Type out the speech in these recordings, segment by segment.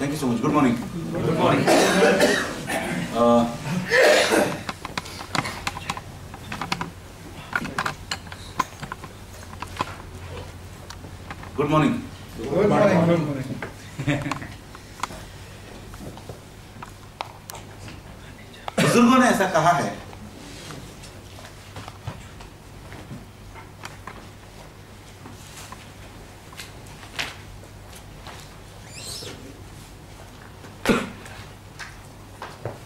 Thank you so much. Good morning. Good morning. Good morning. Good morning. Good morning. बुजुर्गों ने ऐसा कहा है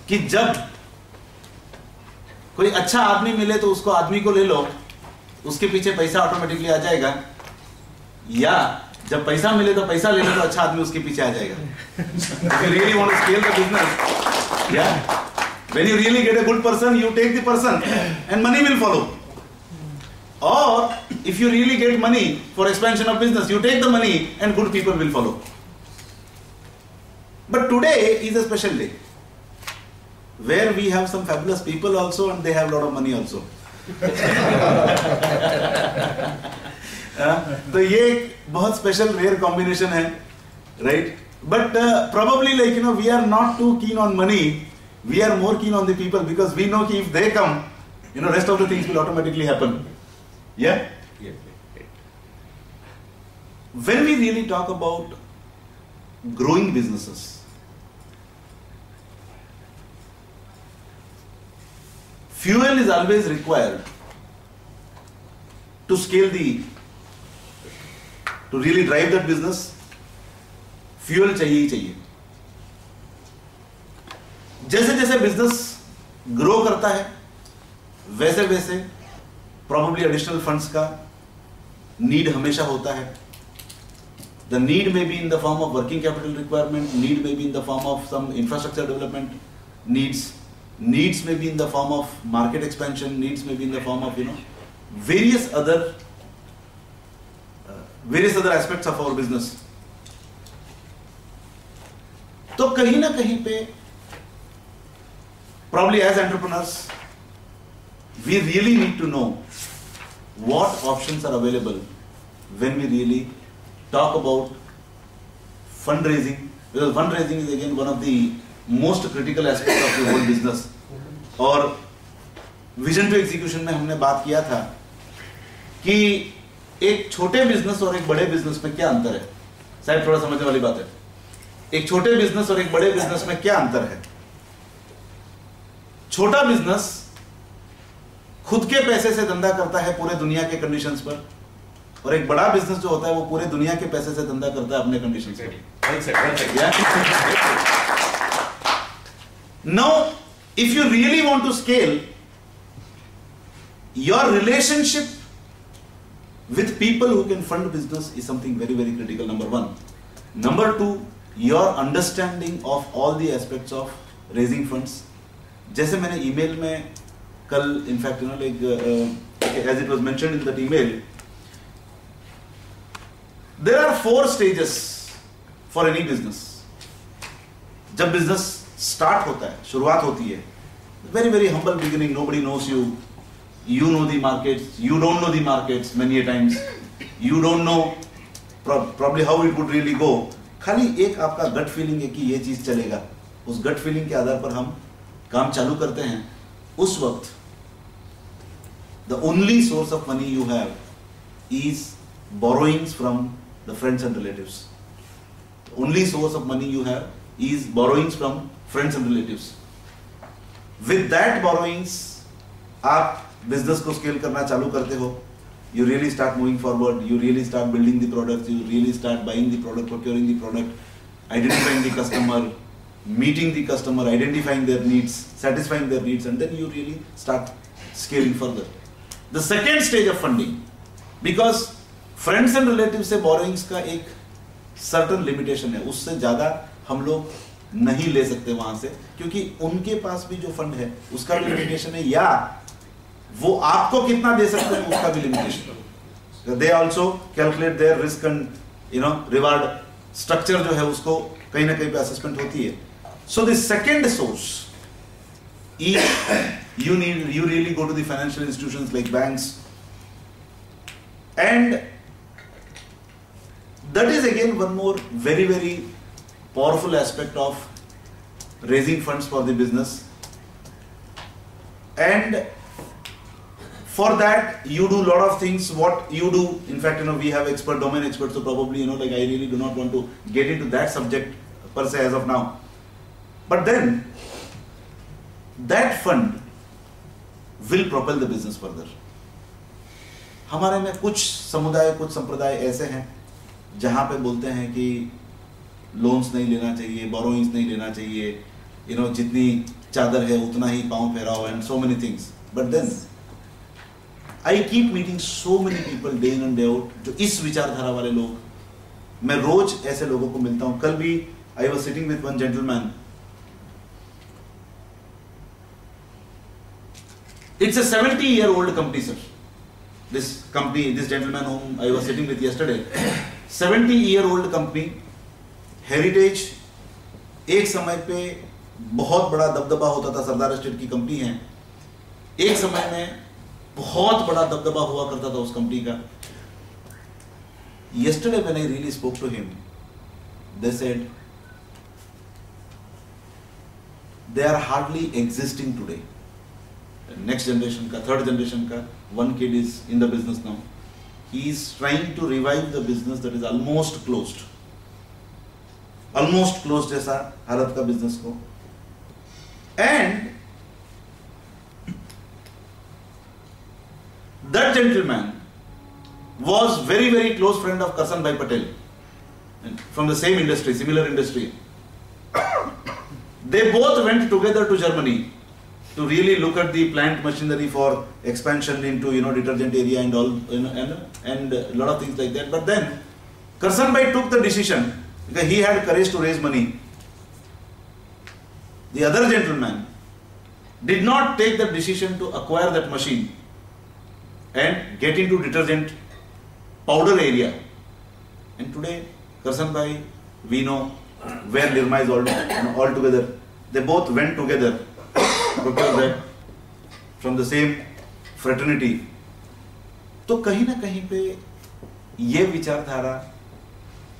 कि जब कोई अच्छा आदमी मिले तो उसको आदमी को ले लो, उसके पीछे पैसा ऑटोमेटिकली आ जाएगा, या जब पैसा मिले तो पैसा ले लो तो अच्छा आदमी उसके पीछे आ जाएगा. If you really want to scale the business, yeah, when you really get a good person, you take the person and money will follow. Or if you really get money for expansion of business, you take the money and good people will follow. But today is a special day where we have some fabulous people also and they have a lot of money also. तो ये एक बहुत special rare combination है, right? But probably like you know we are not too keen on money, we are more keen on the people because we know कि if they come, you know, rest of the things will automatically happen. Yeah? When we really talk about growing businesses, fuel is always required to scale to really drive that business. Fuel चाहिए ही चाहिए. जैसे जैसे business grow करता है वैसे वैसे probably additional funds का need हमेशा होता है. The need may be in the form of working capital requirement, need may be in the form of some infrastructure development needs may be in the form of market expansion, needs may be in the form of, you know, various other aspects of our business. तो कहीं ना कहीं पे probably as entrepreneurs we really need to know what options are available when we really talk about fundraising, because fundraising is again one of the most critical aspects of the whole business. और vision to execution में हमने बात किया था कि एक छोटे business और एक बड़े बिजनेस में क्या अंतर है. साहब थोड़ा समझने वाली बात है. एक छोटे बिजनेस और एक बड़े बिजनेस में क्या अंतर है. छोटा बिजनेस खुद के पैसे से धंधा करता है पूरे दुनिया के कंडीशंस पर, और एक बड़ा बिजनेस जो होता है वो पूरे दुनिया के पैसे से धंधा करता है अपने कंडीशंस पर. Now, if you really want to scale, your relationship with people who can fund business is something very, very critical, number one. Number two, your understanding of all the aspects of raising funds. जैसे मैंने email में कल, in fact, you know, like as it was mentioned in that email, there are 4 stages for any business. जब business start होता है, शुरुआत होती है, very, very humble beginning, nobody knows you. You know the markets, you don't know the markets many a times, you don't know probably how it would really go. खाली एक आपका gut feeling है कि ये चीज चलेगा, उस gut feeling के आधार पर हम काम चालू करते हैं. उस वक्त the only source of money you have is borrowings from the friends and relatives. The only source of money you have is borrowings from friends and relatives. With that borrowings, आप business को scale करना चालू करते हो. You really start moving forward. You really start building the products. You really start buying the product, procuring the product, identifying the customer, meeting the customer, identifying their needs, satisfying their needs, and then you really start scaling further. The second stage of funding, because friends and relatives से borrowings का एक certain limitation है, उससे ज़्यादा हम लोग नहीं ले सकते वहाँ से, क्योंकि उनके पास भी जो फंड है उसका भी लिमिटेशन है, या वो आपको कितना दे सकते हैं उसका भी लिमिटेशन है. They also calculate their risk and, you know, reward structure जो है उसको कहीं ना कहीं पे assessment होती है. So the second source is you really go to the financial institutions like banks, and that is again one more very, very powerful aspect of raising funds for the business. And for that, you do a lot of things. What you do, in fact, we have domain experts, so probably, like I really do not want to get into that subject per se as of now. But then, that fund will propel the business further. हमारे में कुछ समुदाय, कुछ संप्रदाय ऐसे हैं जहाँ पे बोलते हैं कि लोन्स नहीं लेना चाहिए, बोरोइंग्स नहीं लेना चाहिए, जितनी चादर है उतना ही पाँव फैलाओ, and so many things. But then I keep meeting so many people day in and day out, जो इस विचारधारा वाले लोग, मैं रोज ऐसे लोगों को मिलता हूँ. कल भी I was sitting with one gentleman. It's a 70-year-old company, sir. This company, this gentleman whom I was sitting with yesterday, 70-year-old company, heritage. एक समय पे बहुत बड़ा दबदबा होता था, सरदार एस्टेट की कंपनी है. एक समय में बहुत बड़ा दबदबा हुआ करता था उस कंपनी का. Yesterday when I really spoke to him, they said they are hardly existing today. Next generation का, third generation का, one kid is in the business now. He is trying to revive the business that is almost closed. Almost closed जैसा हालत का business को. And that gentleman was very, very close friend of Karsan Bhai Patel, from the same industry, similar industry. They both went together to Germany to really look at the plant machinery for expansion into detergent area and all, and a lot of things like that. But then Karsan Bhai took the decision because he had courage to raise money. The other gentleman did not take the decision to acquire that machine and get into detergent powder area. And today Karsan Bhai, we know where Nirma is all together. They both went together, procured that from the same fraternity. तो कहीं ना कहीं पे ये विचारधारा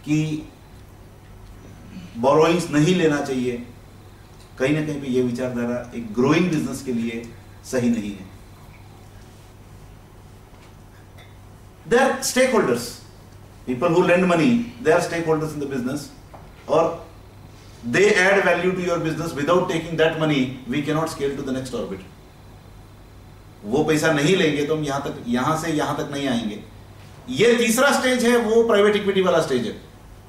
कि borrowings नहीं लेना चाहिए, कहीं ना कहीं पे ये विचारधारा एक ग्रोइंग बिजनेस के लिए सही नहीं है. They are stakeholders. People who lend money, they are stakeholders in the business, or they add value to your business. Without taking that money, we cannot scale to the next orbit. वो पैसा नहीं लेंगे तो हम यहाँ से यहाँ तक नहीं आएंगे. ये तीसरा स्टेज है, वो प्राइवेट इक्विटी वाला स्टेज है,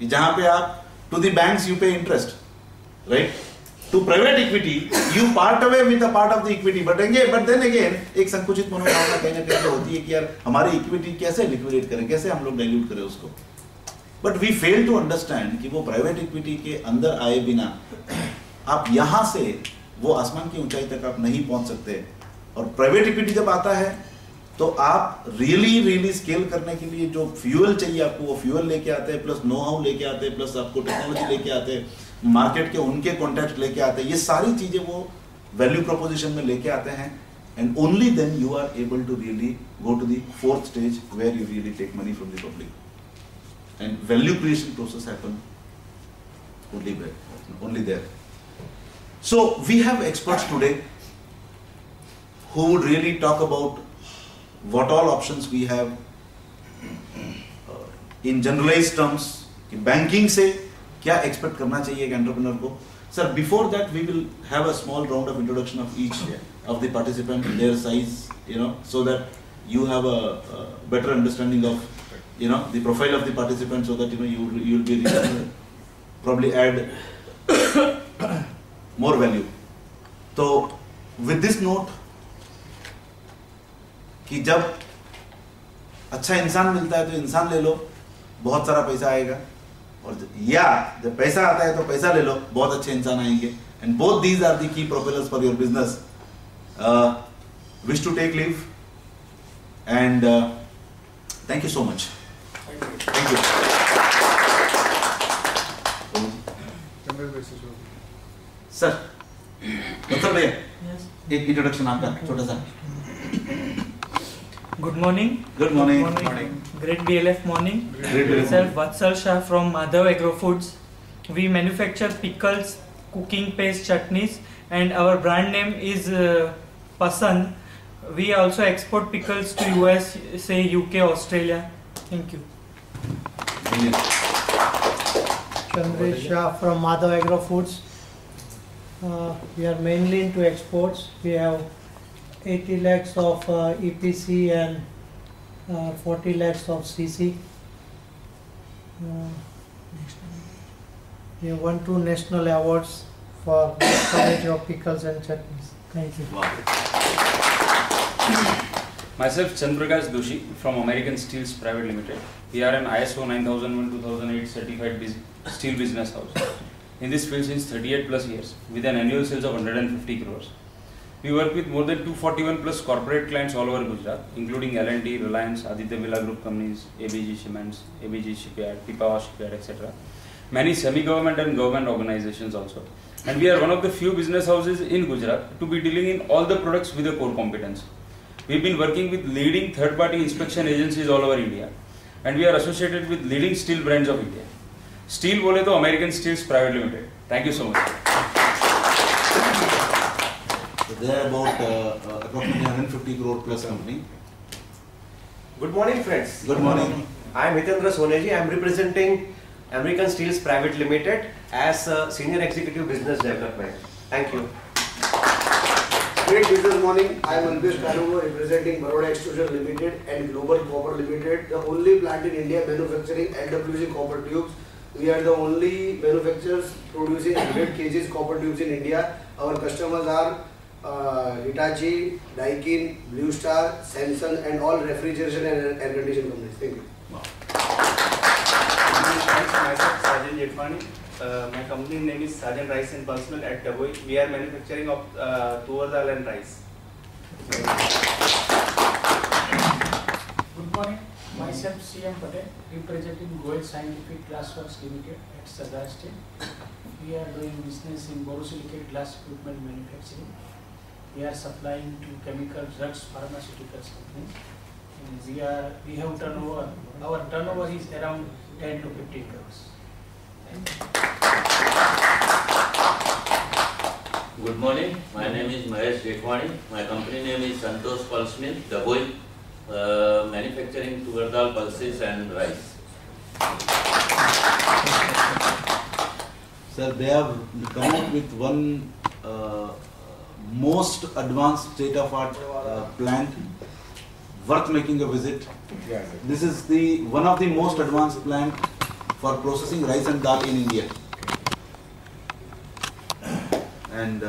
जहां पे आप to the banks you pay interest, right. To private equity you part away with a part of the equity. But then again एक संकुचित मनोभावना कहीं ना कहीं होती है कि यार हमारी इक्विटी कैसे लिक्विडेट करें, कैसे हम लोग डाइल्यूट करें उसको. But we fail to understand कि वो प्राइवेट इक्विटी के अंदर आए बिना आप यहां से वो आसमान की ऊंचाई तक आप नहीं पहुंच सकते. और प्राइवेट इक्विटी जब आता है तो आप रियली स्केल करने के लिए जो फ्यूल चाहिए आपको, वो फ्यूल लेके आते हैं, प्लस नो हाउ लेके आते हैं, प्लस आपको टेक्नोलॉजी लेके आते हैं, मार्केट के उनके कॉन्टैक्ट लेके आते हैं. ये सारी चीजें वो वैल्यू प्रोपोजिशन में लेके आते हैं. And only then you are able to really go to the fourth stage where you really take money from the public. And value creation process happen only there. So we have experts today who would really talk about what all options we have in generalized terms कि banking से क्या expect करना चाहिए एक entrepreneur को. Sir, before that we will have a small round of introduction of each of the participant, their size, so that you have a better understanding of the profile of the participant, so that you'll be able to probably add more value. So with this note कि जब अच्छा इंसान मिलता है तो इंसान ले लो, बहुत सारा पैसा आएगा, और या जब पैसा आता है तो पैसा ले लो, बहुत अच्छे इंसान आएंगे. And both these are the key propellers for your business. Wish to take leave and thank you so much. Thank you. Sir, doctor भैया, एक इंट्रोडक्शन आपका छोटा सा. Good morning. Good morning. Great BLF morning. Great BLF. Myself Vatsal Shah from Madhav Agro Foods. We manufacture pickles, cooking paste, chutneys, and our brand name is Pasand. We also export pickles to US, say UK, Australia. Thank you. Chandresh Shah from Madhav Agro Foods. We are mainly into exports. We have 80 lakhs of EPC and 40 lakhs of CC. We have won 2 national awards for quality of pickles and chutneys. Thank you. Myself, Chandraprakash Doshi from American Steels Private Limited. We are an ISO 9001-2008 certified steel business house. In this field since 38 plus years, with an annual sales of 150 crores. We work with more than 241 plus corporate clients all over Gujarat, including L&T, Reliance, Aditya Birla Group companies, ABG Cements, ABG Shipyard, Pipavav Shipyard, etc. Many semi-government and government organizations also. And we are one of the few business houses in Gujarat to be dealing in all the products with a core competence. We've been working with leading third-party inspection agencies all over India, and we are associated with leading steel brands of India. Steel bole to American Steels Private Limited. Thank you so much. So they are about approximately 150 crore plus company. Good morning, friends. Good morning. I am Hitendra Soneji. I am representing American Steels Private Limited as Senior Executive Business Development. Thank you. Great business morning. I am Anvesh Kanugo representing Baroda Extrusion Limited and Global Copper Limited, the only plant in India manufacturing LWC copper tubes. We are the only manufacturers producing 100 kgs copper tubes in India. Our customers are Hitachi, Daikin, Blue Star, Samsung, and all refrigeration and air conditioning companies. Thank you. Myself Sajan Jethwani. My company name is Sajan Rice and Pulse at Dabhoi. We are manufacturing of tur dal and rice. Good morning. Myself CM Patel, representing Goel Scientific Glassworks Limited at Sardar Steel. We are doing business in borosilicate glass equipment manufacturing. We are supplying to chemical drugs, pharmaceuticals companies. And we have turnover. Our turnover is around 10 to 15 crores. Good morning. My name is Mahesh Jethwani. My company name is Santosh Pulse Mill, Dabhoi, manufacturing tur dal, pulses and rice. Sir, they have come out with one most advanced state-of-art plant worth making a visit. This is the one of the most advanced plant for processing rice and dal in India. And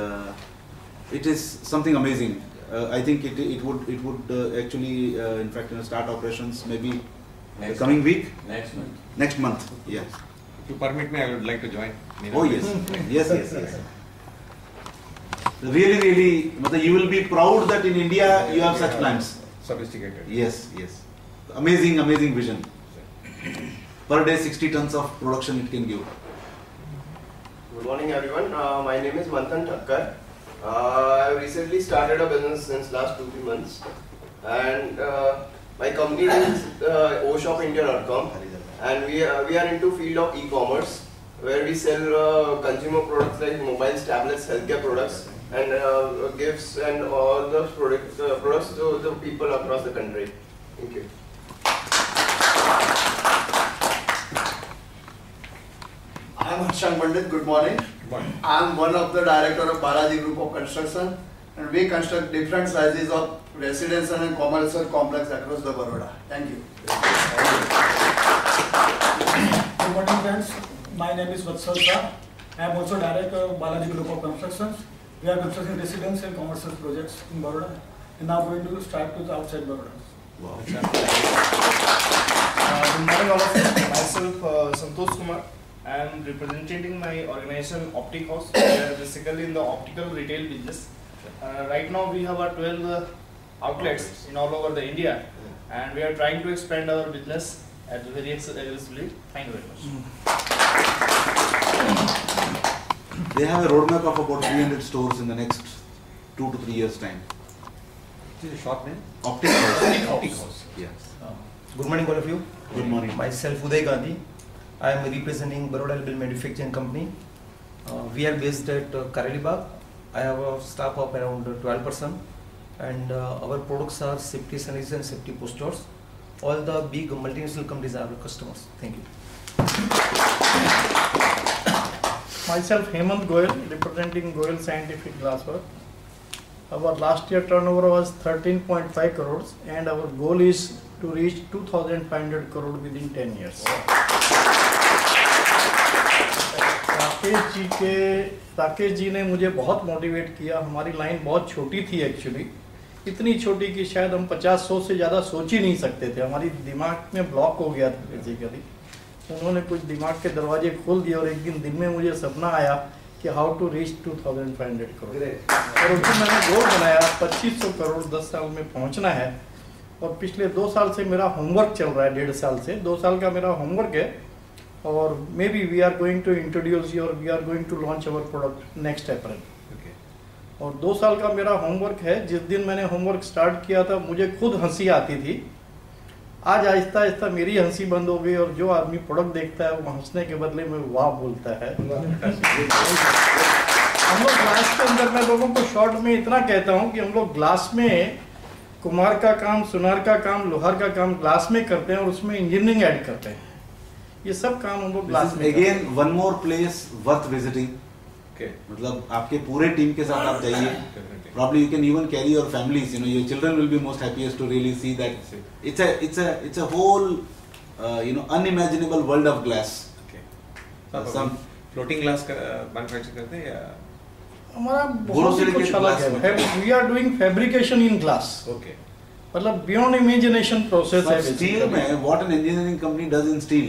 it is something amazing. I think it would actually in fact start operations maybe the coming week. Next month. Next month, yes. If you permit me, I would like to join. Oh yes, yes. Really, you will be proud that in India you have such plants. Sophisticated. Yes. Amazing vision. Per day 60 tons of production it can give. Good morning everyone. My name is Manthan Thakkar. I recently started a business since last 2-3 months, and my company is oshopindia.com, and we are into field of e-commerce, where we sell consumer products like mobiles, tablets, healthcare products, and gifts and all those products to the people across the country. Thank you. I am Harshang Pandit. Good morning. I am one of the director of Balaji Group of Construction, and we construct different sizes of residential and commercial complex across the Baroda. Thank you. Good morning, friends. My name is Vatsal Shah. I am also director of Balaji Group of Constructions. We are constructing residential and commercial projects in Baroda, and now going to start with outside Baroda. Wow. Good morning all of you. Myself Santosh Kumar. I am representing my organization Optic House. We are basically in the optical retail business. Right now we have 12 outlets in all over the India, and we are trying to expand our business very aggressively. Thank you very much. They have a roadmap of about 300 stores in the next 2 to 3 years time. What is the short name? Optic House. Optic House. Yes. Good morning all of you. Good morning. Myself Uday Gandhi. I am representing Baroda Albil Manufacturing Company. We are based at Karalibag. I have a staff of around 12 persons, and our products are safety sanitizer and safety posters. All the big multinational companies are our customers. Thank you. Myself Hemant Goyal, representing Goyal Scientific Glasswork. Our last year turnover was 13.5 crores and our goal is to reach 2,500 crore within 10 years. Rakesh ji ने मुझे बहुत motivate किया. हमारी line बहुत छोटी थी actually, इतनी छोटी कि शायद हम 50-100 से ज़्यादा सोच ही नहीं सकते थे. हमारी दिमाग में ब्लॉक हो गया था बेसिकली. उन्होंने कुछ दिमाग के दरवाजे खोल दिए और एक दिन में मुझे सपना आया कि हाउ टू रीच 2,500 करोड़. और उसको मैंने गोल बनाया 2500 करोड़ 10 साल में पहुंचना है. और पिछले 2 साल से मेरा होमवर्क चल रहा है, 1.5 साल से 2 साल का मेरा होमवर्क है. और may be we are going to introduce और we are going to launch our product next April. और 2 साल का मेरा होमवर्क है. जिस दिन मैंने होमवर्क स्टार्ट किया था मुझे खुद हंसी आती थी. आज आहिस्ता आहिस्ता मेरी हंसी बंद हो गई और जो आदमी प्रोडक्ट देखता है वो हंसने के बदले में वाह बोलता है. हम लोग ग्लास के अंदर, मैं लोगों को शॉर्ट में इतना कहता हूँ कि हम लोग ग्लास में कुम्हार का काम, सुनार का काम, लोहार का काम ग्लास में करते हैं और उसमें इंजीनियरिंग ऐड करते हैं. ये सब काम हम लोग ग्लास में. Again one more place worth visiting. मतलब आपके पूरे टीम के साथ आप जाइए. Probably you can even carry your families. You know, your children will be most happiest to really see that. It's a whole, unimaginable world of glass. Okay. Some floating glass manufacture करते हैं या? हमारा बहुत ही कुछ अलग है. We are doing fabrication in glass. Okay. मतलब beyond imagination process है. Steel में what an engineering company does in steel,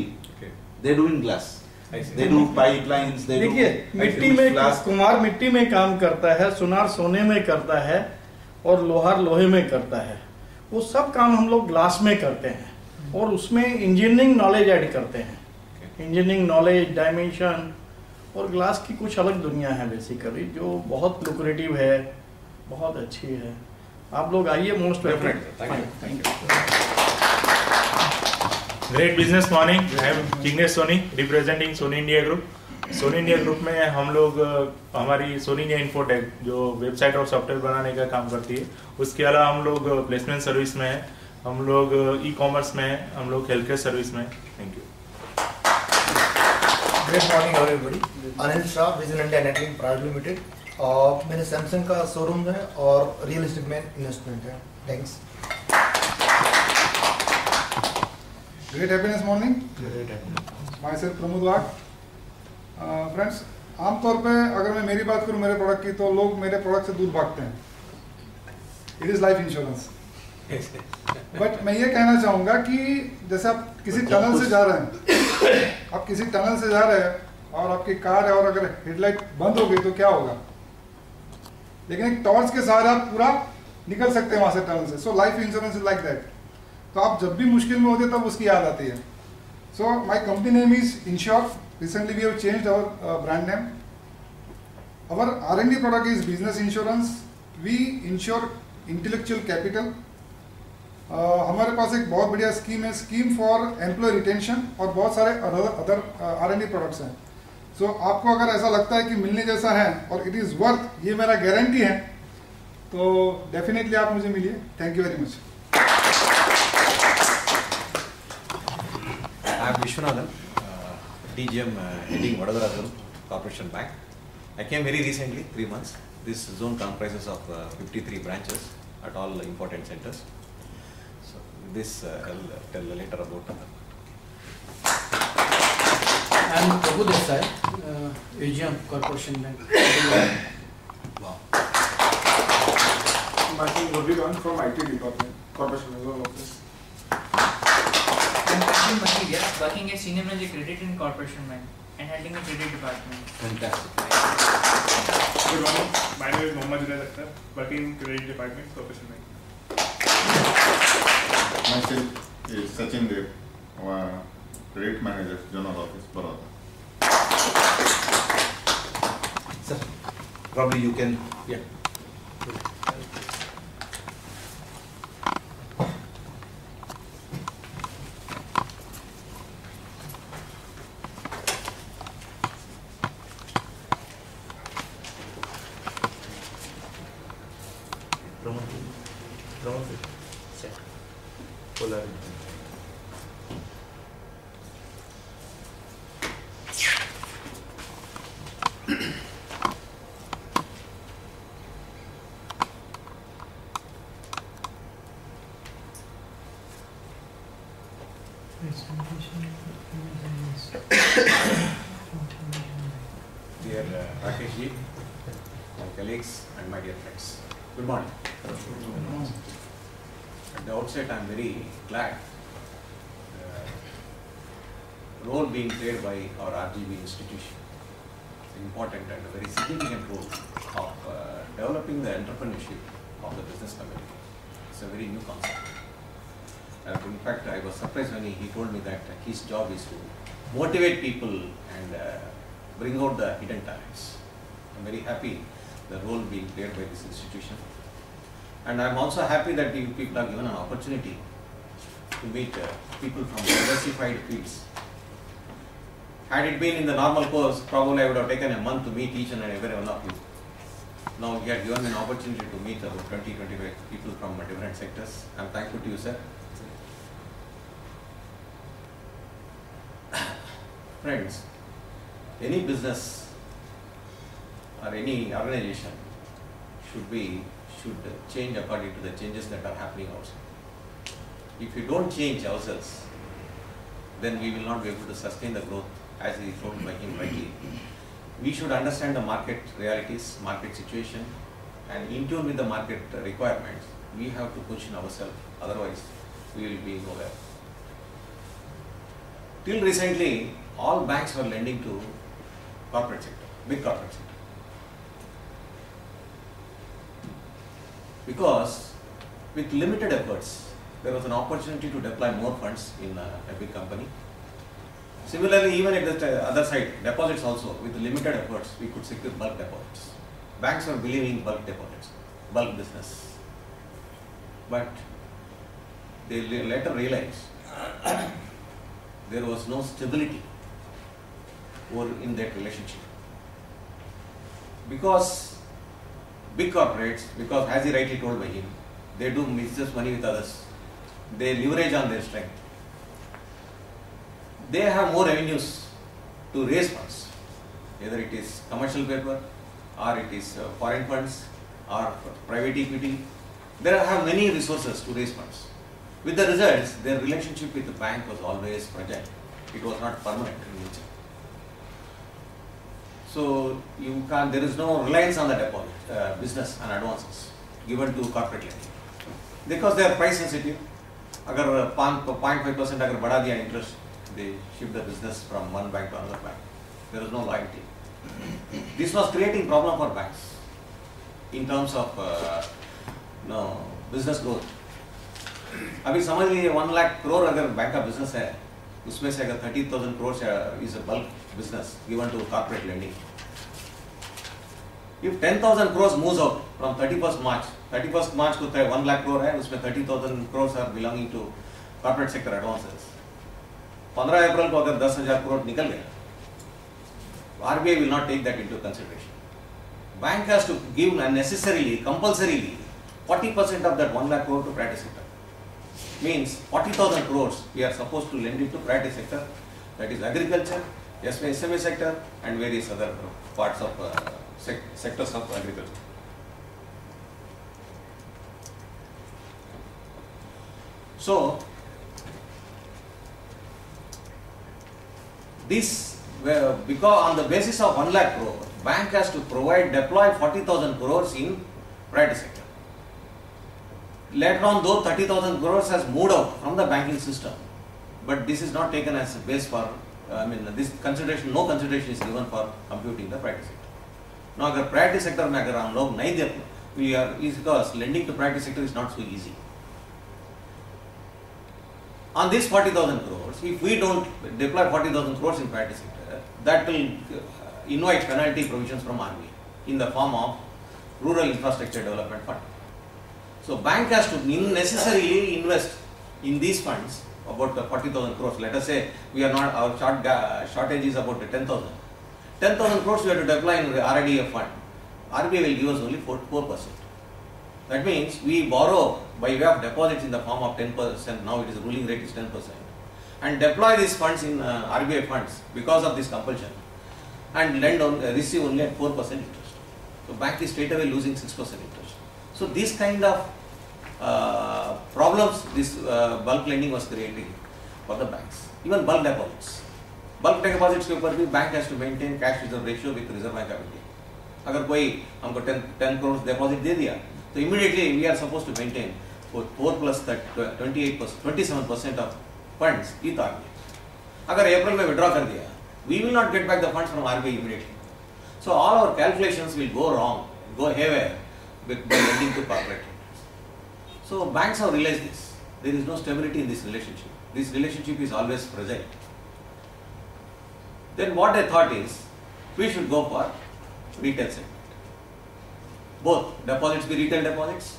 they do in glass. They do pipelines. देखिए, मिट्टी में कुम्हार मिट्टी में काम करता है, सुनार सोने में करता है और लोहार लोहे में करता है. वो सब काम हम लोग ग्लास में करते हैं और उसमें इंजीनियरिंग नॉलेज ऐड करते हैं. इंजीनियरिंग नॉलेज, डायमेंशन और ग्लास की कुछ अलग दुनिया है बेसिकली, जो बहुत लुक्रेटिव है, बहुत अच्छी है. आप लोग आइए. Most welcome. Thank you. Great business morning. I am Jignesh Soni, representing Sony India Group. Sony India Group में हम लोग हमारी Sony India Infotech जो वेबसाइट और सॉफ्टवेयर बनाने का काम करती है, उसके अलावा हम लोग प्लेसमेंट सर्विस में हैं, हम लोग ई-कॉमर्स में हैं, हम लोग हेल्थ केयर सर्विस में. Thank you. Great morning everybody. Anil Shah, vision India netlink private limited. और मेरे सैमसंग का शोरूम है और रियल एस्टेट में इन्वेस्टमेंट है. Thanks. Great happiness morning. Myself Pramod Wag. Friends, आमतौर पे अगर मैं मेरी बात करूं मेरे प्रोडक्ट की तो लोग मेरे प्रोडक्ट से दूर भागते हैं. It is life insurance. But मैं ये कहना चाहूँगा कि जैसे आप किसी टनल से जा रहे हैं, आप किसी टनल से जा रहे हैं और आपकी कार है और अगर हेडलाइट बंद हो गई तो क्या होगा, लेकिन एक टॉर्च के सहारे आप पूरा निकल सकते हैं वहाँ से टनल से. So life insurance is like that. तो आप जब भी मुश्किल में होते तब उसकी याद आती है. So my company name is insure. Recently we have changed our brand name. Our R&D product is business insurance. We insure intellectual capital. हमारे पास एक बहुत बढ़िया स्कीम है, स्कीम फॉर एम्प्लॉय रिटेंशन, और बहुत सारे अदर R&D प्रोडक्ट्स हैं. सो आपको अगर ऐसा लगता है कि मिलने जैसा है और इट इज़ वर्थ, ये मेरा गारंटी है, तो डेफिनेटली आप मुझे मिलिए. Thank you very much. I am Vishwanathan, DGM heading Vadodara Zone Corporation Bank. I came very recently, 3 months. This zone comprises of 53 branches at all important centers. So this I'll tell later about that. I am Prabhu Desai, AGM Corporation Bank. Wow. Martin Gurvigan from IT Department, Corporation Zone Office. I'm Martin Material, working as Senior Manager Credit in Corporation Bank and handling the credit department. Fantastic. Good morning. My name is Mohammad Junaid Akhtar, working in Credit Department, Corporation Bank. Myself is Sachin Dev, our Credit Manager, General Office, Baroda. Sir, probably you can. Yeah. Dear Rakesh ji, my colleagues and my dear friends, good morning. At the outset, I am very glad role being played by our RGB institution. It's an important and a very significant role of developing the entrepreneurship of the business community. It's a very new concept. In fact, I was surprised when he told me that his job is to motivate people and bring out the hidden talents. I'm very happy the role being played by this institution. And I'm also happy that you people are given an opportunity to meet people from diversified fields. Had it been in the normal course, probably I would have taken a month to meet each and every one of you. Now you have given me an opportunity to meet about 20-25 people from different sectors. I'm thankful to you, sir. Friends, any business or any organization should change according to the changes that are happening outside. If we don't change ourselves, then we will not be able to sustain the growth as he told by him rightly. We should understand the market realities, market situation, and in tune with the market requirements, we have to position ourselves, otherwise we will be nowhere. Till recently, all banks were lending to corporate sector, big corporate sector. Because with limited efforts, there was an opportunity to deploy more funds in a big company. Similarly, even at the other side, deposits also, with limited efforts, we could secure bulk deposits. Banks were believing bulk deposits, bulk business. But they later realized there was no stability in that relationship. Because big corporates, because as he rightly told by him, they do misuse money with others. They leverage on their strength. They have more avenues to raise funds. Either it is commercial paper, or it is foreign funds, or private equity. They have many resources to raise funds. With the results, their relationship with the bank was always fragile. It was not permanent in nature. So there is no reliance on the deposit, business and advances given to corporate lending. Because they are price sensitive. Agar 0.5% agar bada diya interest, they shift the business from one bank to another bank. There is no loyalty. This was creating problem for banks in terms of business growth. अभी समझ लीजिए 1 लाख करोड़ अगर bank का business है, उसमें से अगर 30,000 crores is a bulk business given to corporate lending. If 10,000 crores moves out from 31st March को 1 lakh crore है, उसमें 30,000 crores are belonging to corporate sector advances. 15 अप्रैल को अगर 10,000 crore निकल गया, RBI will not take that into consideration. Bank has to give necessarily, compulsorily 40% of that 1 lakh crore to private sector. Means 40,000 crores we are supposed to lend it to private sector, that is agriculture, SME sector and various other parts of sectors of agriculture. So this, because on the basis of 1 lakh crore, bank has to deploy 40,000 crores in private sector. Later on, though 30,000 crores has moved out from the banking system, but this is not taken as a base for, this consideration, no consideration is given for computing the private sector. Now, अगर private sector में अगर हम लोग नहीं दे, we are, because lending to private sector is not so easy. On this 40,000 crores, if we don't deploy 40,000 crores in private sector, that will invite penalty provisions from RBI in the form of Rural Infrastructure Development Fund. So bank has to necessarily invest in these funds about 40,000 crores. Let us say we are not, our shortage is about 10,000. 10,000 crores we have to deploy in the RIDF fund. RBI will give us only 4%. That means we borrow by way of deposits in the form of 10%, now it is ruling rate is 10%, and deploy these funds in RBI funds because of this compulsion, and receive only at 4% interest. So bank is straight away losing 6% interest. So this kind of problems this bulk lending was creating for the banks. Even bulk deposits. Bulk deposits के ऊपर भी bank has to maintain cash reserve ratio with Reserve Bank of India. अगर कोई हमको 10 crores deposit दे दिया, तो immediately we are supposed to maintain 4 plus 28%, 27% of funds with RBI. अगर April में withdraw कर दिया, we will not get back the funds from RBI immediately. So all our calculations will go wrong, go haywire by lending to corporate. So banks have realized this. There is no stability in this relationship. This relationship is always fragile. Then what they thought is, we should go for retail segment. Both deposits be retail deposits,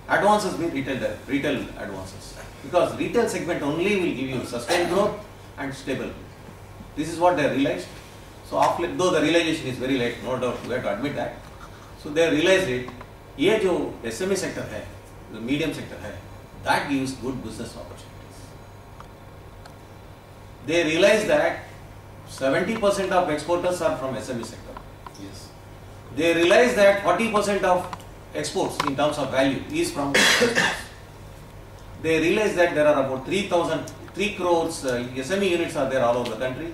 advances be retail advances. Because retail segment only will give you sustained growth and stable growth. This is what they realized. So though the realization is very late, no doubt we have to admit that. So they realized it. ये जो SME sector है, the medium sector है, that gives good business opportunities. They realized that 70% of exporters are from SME sector. Yes. They realized that 40% of exports in terms of value is from exports. They realized that there are about 3 crores SME units are there all over the country,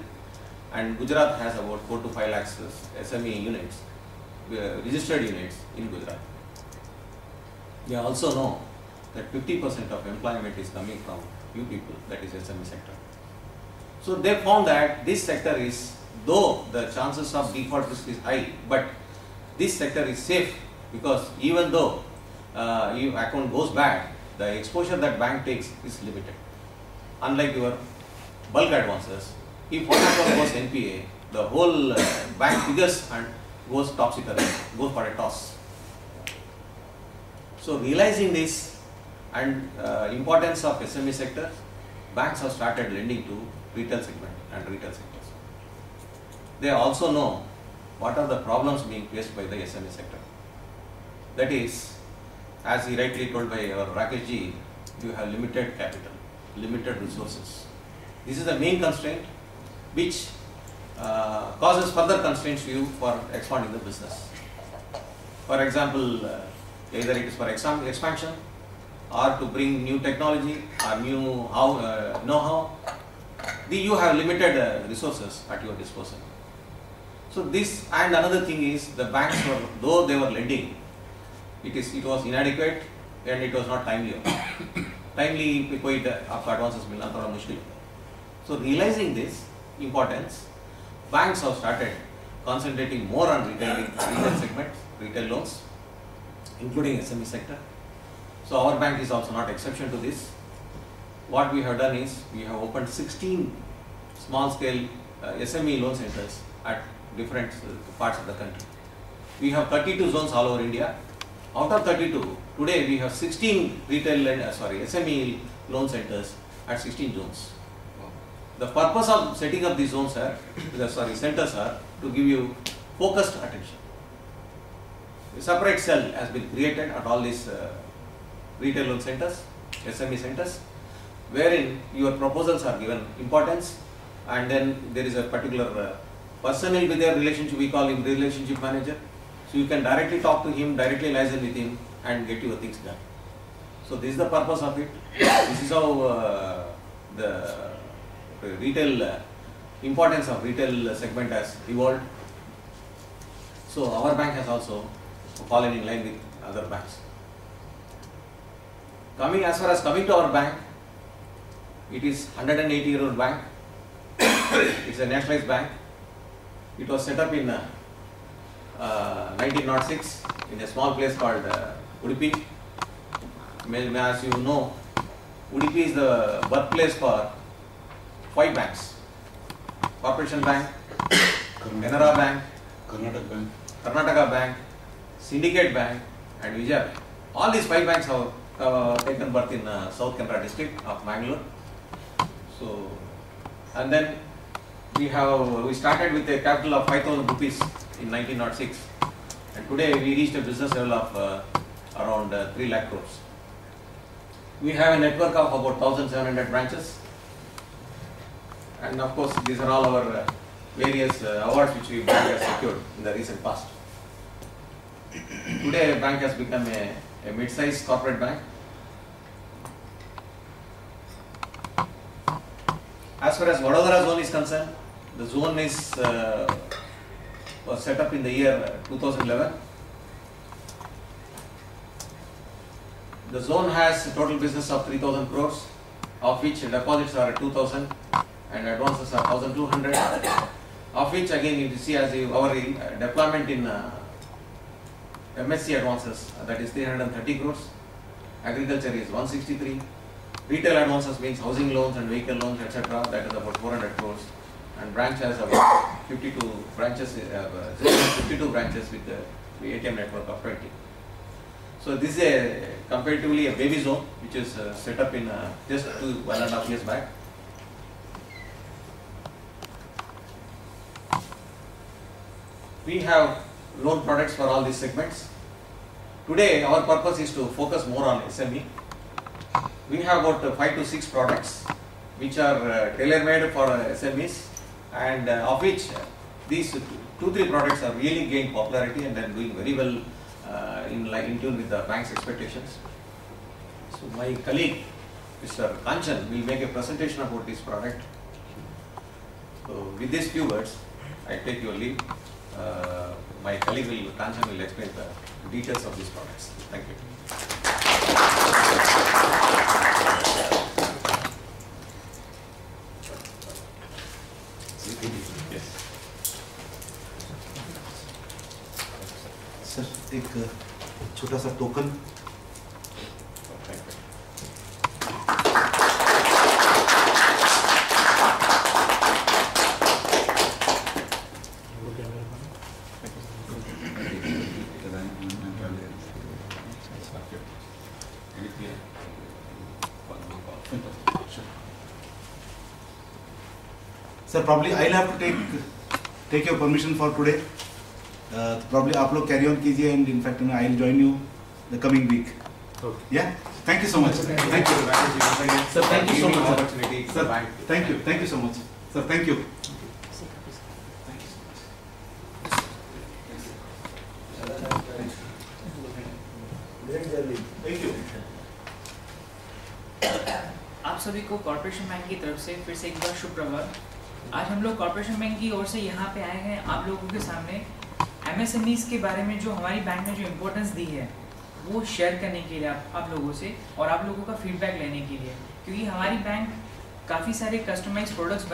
and Gujarat has about 4 to 5 lakhs SME units, registered units in Gujarat. They also know that 50% of employment is coming from few people, that is SME sector. So they found that this sector is, though the chances of default risk is high, but this sector is safe, because even though your account goes bad, the exposure that bank takes is limited. Unlike your bulk advances, if one account goes NPA, the whole bank figures and goes topsy-turvy, goes for a toss. So realizing this and importance of SME sector, banks have started lending to retail segment and retail sectors. They also know what are the problems being faced by the SME sector. That is, as he rightly told by our Rakesh ji, you have limited capital, limited resources. This is the main constraint which causes further constraints to you for expanding the business. For example, either it is for expansion or to bring new technology or new know-how, you have limited resources at your disposal. So this, and another thing is, the banks were, though they were lending, it was inadequate and it was not timely. Timely कोई आपका advances मिलना थोड़ा मुश्किल होता है. So realizing this importance, banks have started concentrating more on retail segments, retail loans, including SME sector. So our bank is also not exception to this. What we have done is, we have opened 16 small scale SME loan centers at different parts of the country. We have 32 zones all over India. Out of 32, today we have 16 SME loan centers at 16 zones. The purpose of setting up these zones centers are to give you focused attention. A separate cell has been created at all these retail loan centers, SME centers, wherein your proposals are given importance, and then there is a particular person will be their relationship, we call him relationship manager. So you can directly talk to him, directly liaison with him and get your things done. So this is the purpose of it. This is how the retail importance of retail segment has evolved. So our bank has also fallen in line with other banks. As far as coming to our bank, it is 180-year-old bank. It's a nationalized bank. It was set up in 1906 in a small place called Udupi. As you know, Udupi is the birthplace for 5 banks: Corporation Bank, Canara Bank, Karnataka Bank, Syndicate Bank, and Vijaya Bank. All these 5 banks have taken birth in South Canara district of Mangalore. So, and then we started with a capital of 5,000 rupees in 1906, and today we reached a business level of around 3 lakh crores. We have a network of about 1,700 branches, and of course these are all our various awards which we bank has secured in the recent past. Today bank has become a mid-sized corporate bank. As far as Vadodara zone is concerned, the zone is was set up in the year 2011. The zone has a total business of 3,000 crores, of which deposits are 2,000 and advances are 1,200. Of which again you see as our deployment in MSC advances, that is 330 crores, agriculture is 163, retail advances means housing loans and vehicle loans etc., that is about 400 crores, and branch has about 52 branches, 52 branches with the ATM network of 20. So this is comparatively a baby zone which is set up in just 1.5 years back. We have loan products for all these segments. Today our purpose is to focus more on SME. We have about 5 to 6 products which are tailor-made for SMEs, and of which these 2-3 products are really gained popularity and are doing very well in tune with the bank's expectations. So my colleague Mr. Kanchan will make a presentation about this product. So with these few words, I take your leave. My colleague Kanchan will explain the details of these products. Thank you. Yes. Sir एक छोटा सा token. Sir, probably I'll have to take your permission for today. Probably आप लोग carry on कीजिए, and in fact I'll join you the coming week. Okay. Yeah. Thank you so much. Thank you. Sir, thank you so much. Sir, thank you. Thank you so much. Sir, thank you. Thank you. आप सभी को corporation bank की तरफ से फिर से एक बार शुभ प्रभात. आज हम लोग कॉर्पोरेशन बैंक की ओर से यहाँ पे आए हैं आप लोगों के सामने MSMEs के बारे में जो हमारी बैंक ने जो इम्पोर्टेंस दी है वो शेयर करने के लिए आप लोगों से, और आप लोगों का फीडबैक लेने के लिए, क्योंकि हमारी बैंक काफ़ी सारे कस्टमाइज प्रोडक्ट्स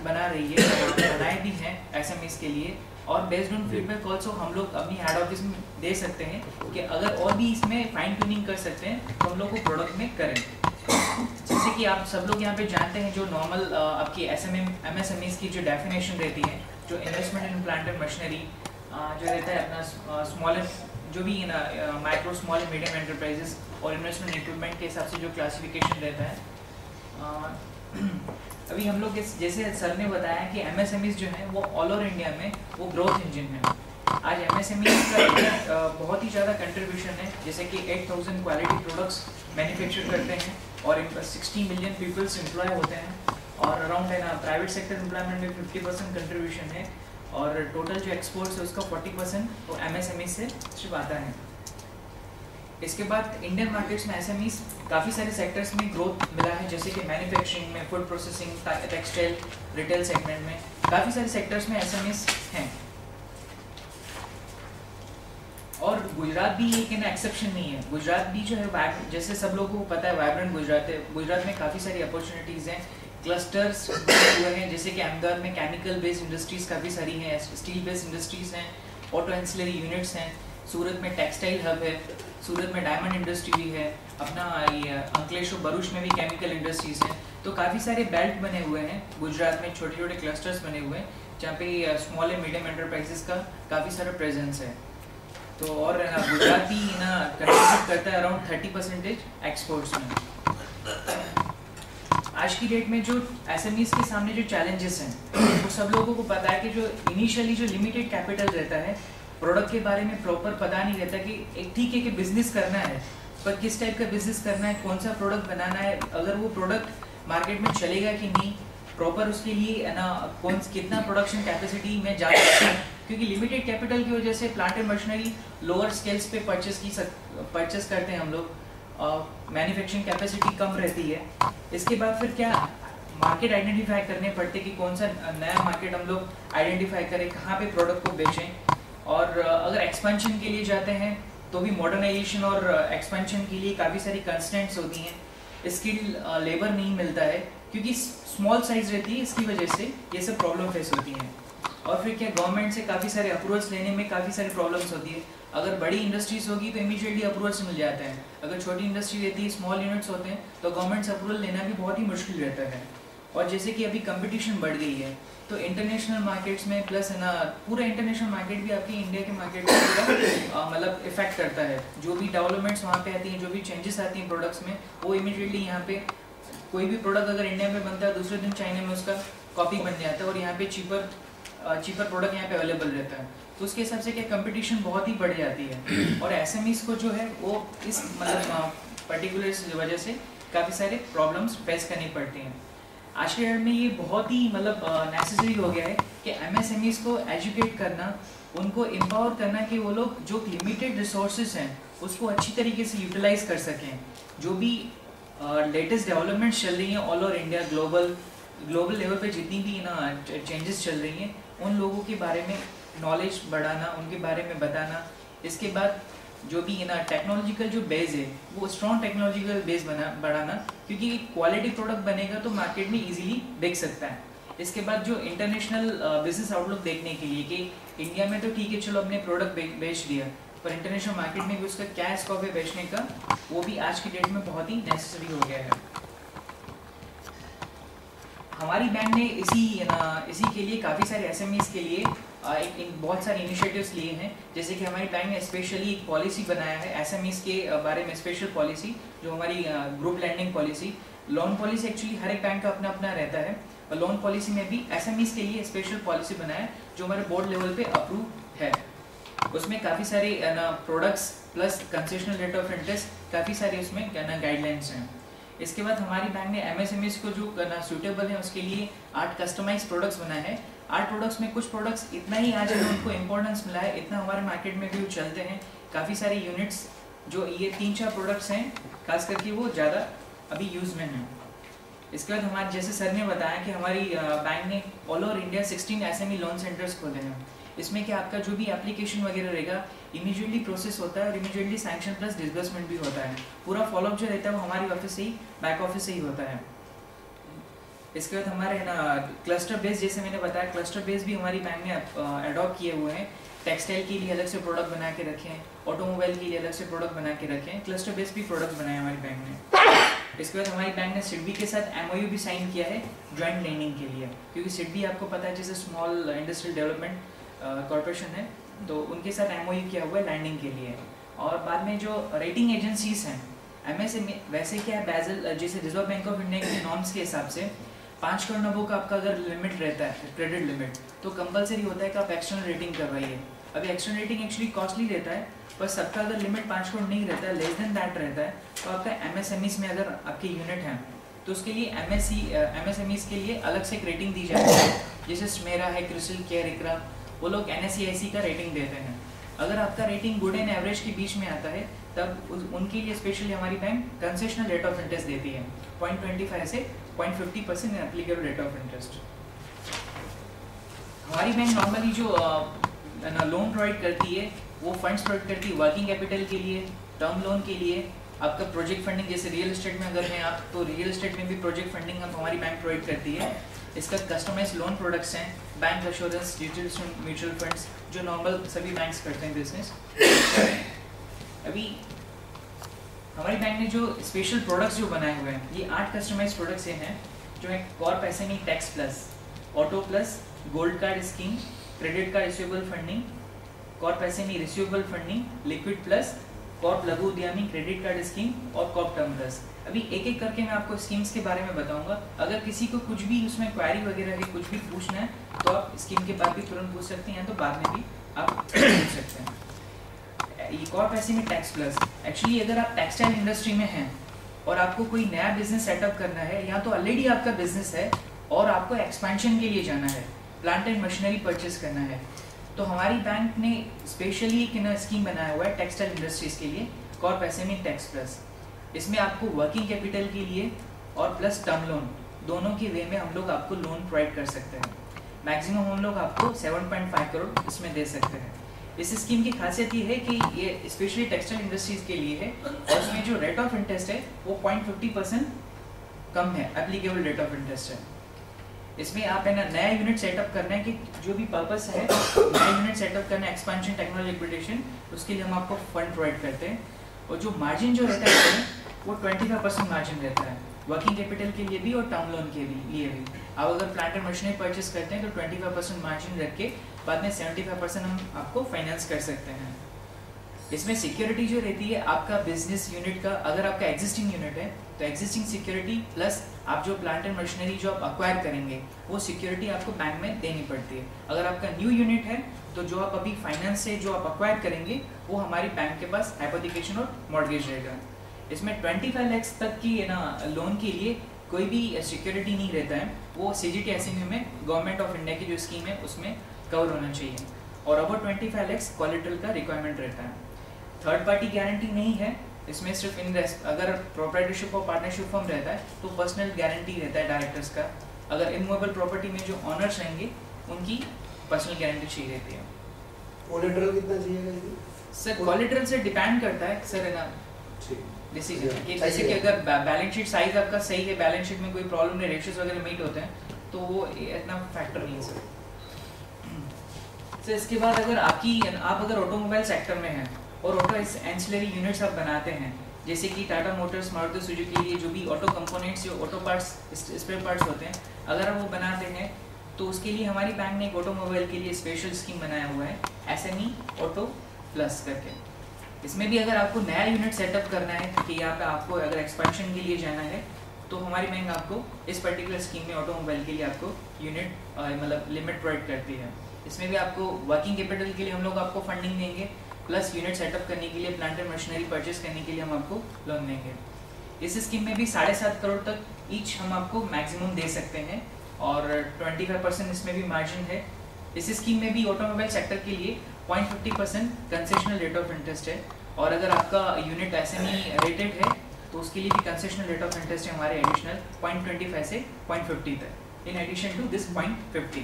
बना रही है, बनाए भी हैं SMEs के लिए, और बेस्ड ऑन फीडबैक ऑल्सो हम लोग अपनी हेड ऑफिस में दे सकते हैं कि अगर और भी इसमें फाइन ट्यूनिंग कर सकते हैं तो हम लोग को प्रोडक्ट में करें. जैसे कि आप सब लोग यहाँ पे जानते हैं जो नॉर्मल आपकी MSMEs की जो डेफिनेशन रहती है, जो investment in plant and machinery जो रहता है अपना स्मॉल जो भी micro small and medium enterprises और इन्वेस्टमेंट इक्विपमेंट के हिसाब से जो क्लासिफिकेशन रहता है. अभी हम लोग जैसे सर ने बताया कि MSMEs जो हैं वो ऑल ओवर इंडिया में वो ग्रोथ इंजन है. आज MSMEs का बहुत ही ज़्यादा कंट्रीब्यूशन है, जैसे कि 8,000 क्वालिटी प्रोडक्ट्स मैन्युफैक्चर करते हैं और इन 60 मिलियन पीपल्स एम्प्लॉय होते हैं, और अराउंड प्राइवेट सेक्टर एम्प्लॉयमेंट में 50% कंट्रीब्यूशन है, और टोटल जो एक्सपोर्ट्स है उसका 40% वो MSME से सिर्फ आता है. इसके बाद इंडियन मार्केट्स में SMEs काफ़ी सारे सेक्टर्स में ग्रोथ मिला है, जैसे कि मैन्युफैक्चरिंग में, food processing, textile, retail segment में काफ़ी सारे सेक्टर्स में SMEs हैं. और गुजरात भी एक एक्सेप्शन नहीं है. गुजरात भी जो है जैसे सब लोगों को पता है वाइब्रेंट गुजरात है. गुजरात में काफ़ी सारी अपॉर्चुनिटीज़ हैं, क्लस्टर्स हुए हैं, जैसे कि अहमदाबाद में केमिकल बेस्ड इंडस्ट्रीज़ काफ़ी सारी हैं, स्टील बेस्ड इंडस्ट्रीज़ हैं, ऑटो एंसिलरी यूनिट्स हैं, सूरत में टेक्सटाइल हब है, सूरत में डायमंड इंडस्ट्री भी है, अपना ये अंकलेश्वर भरूच में भी केमिकल इंडस्ट्रीज़ हैं. तो काफ़ी सारे बेल्ट बने हुए हैं गुजरात में, छोटे छोटे क्लस्टर्स बने हुए हैं जहाँ पे स्मॉल एंड मीडियम एंटरप्राइजेस का काफ़ी सारा प्रेजेंस है. तो और गुजरात भी कंट्रीब्यूट करता है अराउंड 30% एक्सपोर्ट्स में. आज की डेट में जो SMEs के सामने जो चैलेंजेस हैं वो सब लोगों को पता है कि जो इनिशियली जो लिमिटेड कैपिटल रहता है प्रोडक्ट के बारे में प्रॉपर पता नहीं रहता कि एक ठीक है कि बिजनेस करना है, पर किस टाइप का बिजनेस करना है, कौन सा प्रोडक्ट बनाना है, अगर वो प्रोडक्ट मार्केट में चलेगा कि नहीं, प्रॉपर उसके लिए है ना कितना प्रोडक्शन कैपेसिटी में जा सकते हैं, क्योंकि लिमिटेड कैपिटल की वजह से plant and machinery lower scales पे परचेस करते हैं हम लोग, मैन्युफैक्चरिंग कैपेसिटी कम रहती है। इसके बाद फिर क्या मार्केट आइडेंटिफाई करने पड़ते कि कौन सा नया मार्केट हम लोग आइडेंटिफाई करें, कहाँ पे प्रोडक्ट को बेचें, और अगर एक्सपेंशन के लिए जाते हैं तो भी मॉडर्नाइजेशन और एक्सपेंशन के लिए काफ़ी सारी कंस्टेंट्स होती हैं, स्किल लेबर नहीं मिलता है क्योंकि स्मॉल साइज रहती है, इसकी वजह से ये सब प्रॉब्लम फेस होती हैं। और फिर क्या गवर्नमेंट से काफ़ी सारे अप्रूवल्स लेने में काफ़ी सारी प्रॉब्लम्स होती है। अगर बड़ी इंडस्ट्रीज होगी तो इमीडिएटली अप्रूवल्स मिल जाते हैं, अगर छोटी इंडस्ट्री रहती है, स्मॉल यूनिट्स होते हैं, तो गवर्नमेंट से अप्रूवल लेना भी बहुत ही मुश्किल रहता है। और जैसे कि अभी कंपटीशन बढ़ गई है तो इंटरनेशनल मार्केट्स में प्लस है ना पूरा इंटरनेशनल मार्केट भी आपकी इंडिया के मार्केट में पूरा मतलब इफेक्ट करता है। जो भी डेवलपमेंट्स वहाँ पे आती हैं, जो भी चेंजेस आती हैं प्रोडक्ट्स में, वो इमीडिएटली यहाँ पे कोई भी प्रोडक्ट अगर इंडिया में बनता है दूसरे दिन चाइना में उसका कॉपी बन जाता है और यहाँ पे चीपर प्रोडक्ट यहाँ पे अवेलेबल रहता है, तो उसके हिसाब से क्या कंपटीशन बहुत ही बढ़ जाती है। और एसएमईज को जो है वो इस मतलब पर्टिकुलर वजह से काफ़ी सारे प्रॉब्लम्स फेस करनी पड़ती हैं। आज के डेट में ये बहुत ही मतलब नेसेसरी हो गया है कि एमएसएमईज को एजुकेट करना, उनको एम्पावर करना कि वो लोग जो लिमिटेड रिसोर्सेज हैं उसको अच्छी तरीके से यूटिलाइज कर सकें। जो भी लेटेस्ट डेवलपमेंट्स चल रही हैं all over India, global level पे जितनी भी ना चेंजेस चल रही हैं, उन लोगों के बारे में नॉलेज बढ़ाना, उनके बारे में बताना। इसके बाद जो भी ना टेक्नोलॉजिकल जो बेस है वो स्ट्रॉन्ग टेक्नोलॉजिकल बेस बढ़ाना, क्योंकि क्वालिटी प्रोडक्ट बनेगा तो मार्केट में इजीली बिक सकता है। इसके बाद जो इंटरनेशनल बिजनेस आउटलुक देखने के लिए कि इंडिया में तो ठीक है चलो अपने प्रोडक्ट बेच दिया, पर इंटरनेशनल मार्केट में भी उसका क्या स्कोप है बेचने का, वो भी आज की डेट में बहुत ही नेसेसरी हो गया है। हमारी बैंक ने इसी के लिए काफ़ी सारे एसएमईज के लिए बहुत सारे इनिशिएटिव्स लिए हैं। जैसे कि हमारी बैंक ने स्पेशली एक पॉलिसी बनाया है एसएमईज के बारे में, स्पेशल पॉलिसी जो हमारी group landing policy, loan policy actually हर एक बैंक का अपना अपना रहता है, और लोन पॉलिसी में भी एसएमईज के लिए स्पेशल पॉलिसी बनाया है जो हमारे बोर्ड लेवल पे अप्रूव है। उसमें काफ़ी सारे products plus concessional rate of interest, काफ़ी सारे उसमें गाइडलाइंस हैं। इसके बाद हमारी बैंक ने एमएसएमईज को जो करना सूटेबल है उसके लिए 8 कस्टमाइज प्रोडक्ट्स बनाए हैं। 8 प्रोडक्ट्स में कुछ प्रोडक्ट्स इतना ही आज अगर उनको इम्पोर्टेंस मिला है, इतना हमारे मार्केट में भी चलते हैं। काफ़ी सारे यूनिट्स जो ये 3-4 प्रोडक्ट्स हैं खास करके वो ज़्यादा अभी यूज़ में हैं। इसके बाद हमारे जैसे सर ने बताया कि हमारी बैंक ने all over India 16 SME loan centres खोले हैं। इसमें क्या आपका जो भी एप्लीकेशन वगैरह रहेगा इमीडिएटली प्रोसेस होता है और इमीडिएटली सैंक्शन प्लस डिसबर्समेंट भी होता है। पूरा फॉलोअप जो रहता है वो हमारी ऑफिस से ही, बैक ऑफिस से ही होता है। इसके बाद हमारे ना क्लस्टर बेस, जैसे मैंने बताया क्लस्टर बेस भी हमारी बैंक ने अडॉप्ट किए हुए हैं। टेक्सटाइल के लिए अलग से प्रोडक्ट बना के रखे हैं, ऑटोमोबाइल के लिए अलग से प्रोडक्ट बना के रखे हैं, क्लस्टर बेस भी प्रोडक्ट बनाए हमारी बैंक ने। इसके बाद हमारी बैंक ने सिडबी के साथ एमओयू भी साइन किया है ज्वाइंट लैंडिंग के लिए, क्योंकि सिडबी आपको पता है जैसे स्मॉल इंडस्ट्रियल डेवलपमेंट कॉर्पोरेशन है, तो उनके साथ एमओयू किया हुआ है लैंडिंग के लिए। और बाद में जो रेटिंग एजेंसीज हैं एमएसएमई, वैसे क्या है बैजल जैसे रिजर्व बैंक ऑफ इंडिया के नॉर्म्स के हिसाब से 5 करोड़ नब्बे का आपका अगर लिमिट रहता है क्रेडिट लिमिट, तो कंपलसरी होता है कि आप एक्सटर्नल रेटिंग करवाइए। अभी एक्सटर्नल रेटिंग एक्चुअली कॉस्टली रहता है, पर सबका अगर लिमिट 5 करोड़ नहीं रहता है, लेस देन दैट रहता है, तो आपका एमएसएमईज में अगर आपके यूनिट हैं तो उसके लिए एमएसएमईज के लिए अलग से एक रेटिंग दी जाती है। जैसे स्मेरा है, क्रिसिल केयर, इकरा, वो लोग NSE का रेटिंग देते हैं। अगर आपका रेटिंग गुड एंड एवरेज के बीच में आता है तब उनके लिए स्पेशली हमारी bank concessional rate of interest देती है 0.25 से 0.50% एप्लीकेबल रेट ऑफ इंटरेस्ट। हमारी बैंक नॉर्मली जो लोन प्रोवाइड करती है वो फंड्स प्रोवाइड करती है वर्किंग कैपिटल के लिए, टर्म लोन के लिए, आपका प्रोजेक्ट फंडिंग, जैसे रियल एस्टेट में अगर हैं आप तो रियल एस्टेट में भी प्रोजेक्ट फंडिंग हमारी बैंक प्रोवाइड करती है। इसका कस्टमाइज लोन प्रोडक्ट्स हैं, bank assurance, digital mutual funds, जो नॉर्मल सभी बैंक्स करते हैं बिजनेस। अभी हमारी बैंक ने जो स्पेशल प्रोडक्ट्स जो बनाए हुए हैं, ये 8 कस्टमाइज प्रोडक्ट्स ये हैं जो है Corp SME tax plus, auto plus, gold card scheme, credit card receivable funding, Corp SME receivable funding, liquid plus, Corp लघु उद्यमी क्रेडिट कार्ड स्कीम और कॉर्प टर्म प्लस। अभी एक एक करके मैं आपको स्कीम्स के बारे में बताऊंगा। अगर किसी को कुछ भी उसमें क्वेरी वगैरह है, कुछ भी पूछना है तो आप स्कीम के बाद भी तुरंत पूछ सकते हैं, तो बाद में भी आप पूछ सकते हैं। एक और पैसे में टैक्स प्लस, एक्चुअली अगर आप टेक्सटाइल इंडस्ट्री में हैं और आपको कोई नया बिजनेस सेटअप करना है, या तो ऑलरेडी आपका बिजनेस है और आपको एक्सपेंशन के लिए जाना है, प्लांट एंड मशीनरी परचेज करना है, तो हमारी बैंक ने स्पेशली एक स्कीम बनाया हुआ है टेक्सटाइल इंडस्ट्रीज के लिए, कॉर्प एसएमई टैक्स प्लस। इसमें आपको वर्किंग कैपिटल के लिए और प्लस टर्म लोन दोनों के वे में हम लोग आपको लोन प्रोवाइड कर सकते हैं। मैक्सिमम हम लोग आपको 7.5 करोड़ इसमें दे सकते हैं। इस स्कीम की खासियत ये है कि ये स्पेशली टेक्सटाइल इंडस्ट्रीज के लिए है और इसमें जो रेट ऑफ इंटरेस्ट है वो 0.50% कम है, एप्लीकेबल रेट ऑफ इंटरेस्ट है। इसमें आप है ना नया यूनिट सेटअप करना है कि जो भी पर्पस है नया यूनिट सेटअप करना, एक्सपेंशन, टेक्नोलॉजी लिक्विडेशन, उसके लिए हम आपको फंड प्रोवाइड करते हैं। और जो मार्जिन जो रहता है वो 25% मार्जिन रहता है, वर्किंग कैपिटल के लिए भी और टर्म लोन के लिए भी। आप अगर प्लांट एंड मशीनरी परचेस करते हैं तो 25% मार्जिन रख के बाद में 75% हम आपको फाइनेंस कर सकते हैं। इसमें सिक्योरिटी जो रहती है आपका बिजनेस यूनिट का, अगर आपका एग्जिस्टिंग यूनिट है तो एग्जिस्टिंग सिक्योरिटी प्लस आप जो प्लांट एंड मशीनरी जो आप अक्वायर करेंगे वो सिक्योरिटी आपको बैंक में देनी पड़ती है। अगर आपका न्यू यूनिट है तो जो आप अभी फाइनेंस से जो आप अक्वायर करेंगे वो हमारी बैंक के पास हाइपोथिकेशन और मॉर्गेज रहेगा। इसमें 25 लाख तक की ना लोन के लिए कोई भी सिक्योरिटी नहीं रहता है, वो सीजीटी एसएमई में गवर्नमेंट ऑफ इंडिया की जो स्कीम है उसमें कवर होना चाहिए। और अबाउट 25 लाख कोलेटरल का रिक्वायरमेंट रहता है। थर्ड पार्टी गारंटी नहीं है इसमें, सिर्फ अगर प्रोप्राइटरशिप और पार्टनरशिप फॉर्म रहता है तो पर्सनल गारंटी रहता है डायरेक्टर्स का। अगर इमूवेबल प्रॉपर्टी में जो ऑनर्स रहेंगे उनकी पर्सनल गारंटी चाहिए रहती है। कोलेटरल कितना चाहिए सर? कोलेटरल से डिपेंड करता है सर, है ना, जैसे कि अगर बैलेंस शीट साइज आपका सही है, बैलेंस शीट में कोई प्रॉब्लम नहीं, रेशियोज वगैरह मीट होते हैं तो वो इतना फैक्टर नहीं है सर। इसके बाद अगर आप अगर ऑटोमोबाइल सेक्टर में हैं और ऑटो एंसिलरी यूनिट्स आप बनाते हैं, जैसे कि टाटा मोटर्स, मारुति सुजुकी के लिए जो भी ऑटो कंपोनेंट्स या ऑटो पार्ट्स, स्पेयर पार्ट्स होते हैं, अगर आप वो बनाते हैं तो उसके लिए हमारी बैंक ने एक ऑटोमोबाइल के लिए स्पेशल स्कीम बनाया हुआ है, एसएमई ऑटो प्लस करके। इसमें भी अगर आपको नया यूनिट सेटअप करना है कि यहाँ पे आपको अगर एक्सपेंशन के लिए जाना है तो हमारी बैंक आपको इस पर्टिकुलर स्कीम में ऑटोमोबाइल के लिए आपको यूनिट मतलब लिमिट प्रोवाइड करती है। इसमें भी आपको वर्किंग कैपिटल के लिए हम लोग आपको फंडिंग देंगे, प्लस यूनिट सेटअप करने के लिए, प्लांट एंड मशीनरी परचेस करने के लिए हम आपको लोन देंगे। इस स्कीम में भी 7.5 करोड़ तक ईच हम आपको मैक्सिमम दे सकते हैं और 25% इसमें भी मार्जिन है। इस स्कीम में भी ऑटोमोबाइल सेक्टर के लिए 0.50% कंसेशनल रेट ऑफ इंटरेस्ट है और अगर आपका यूनिट एसएमई रेटेड है तो उसके लिए भी कंसेशनल रेट ऑफ इंटरेस्ट है हमारे एडिशनल 0.25 से 0.50 तक, in addition to this 0.50।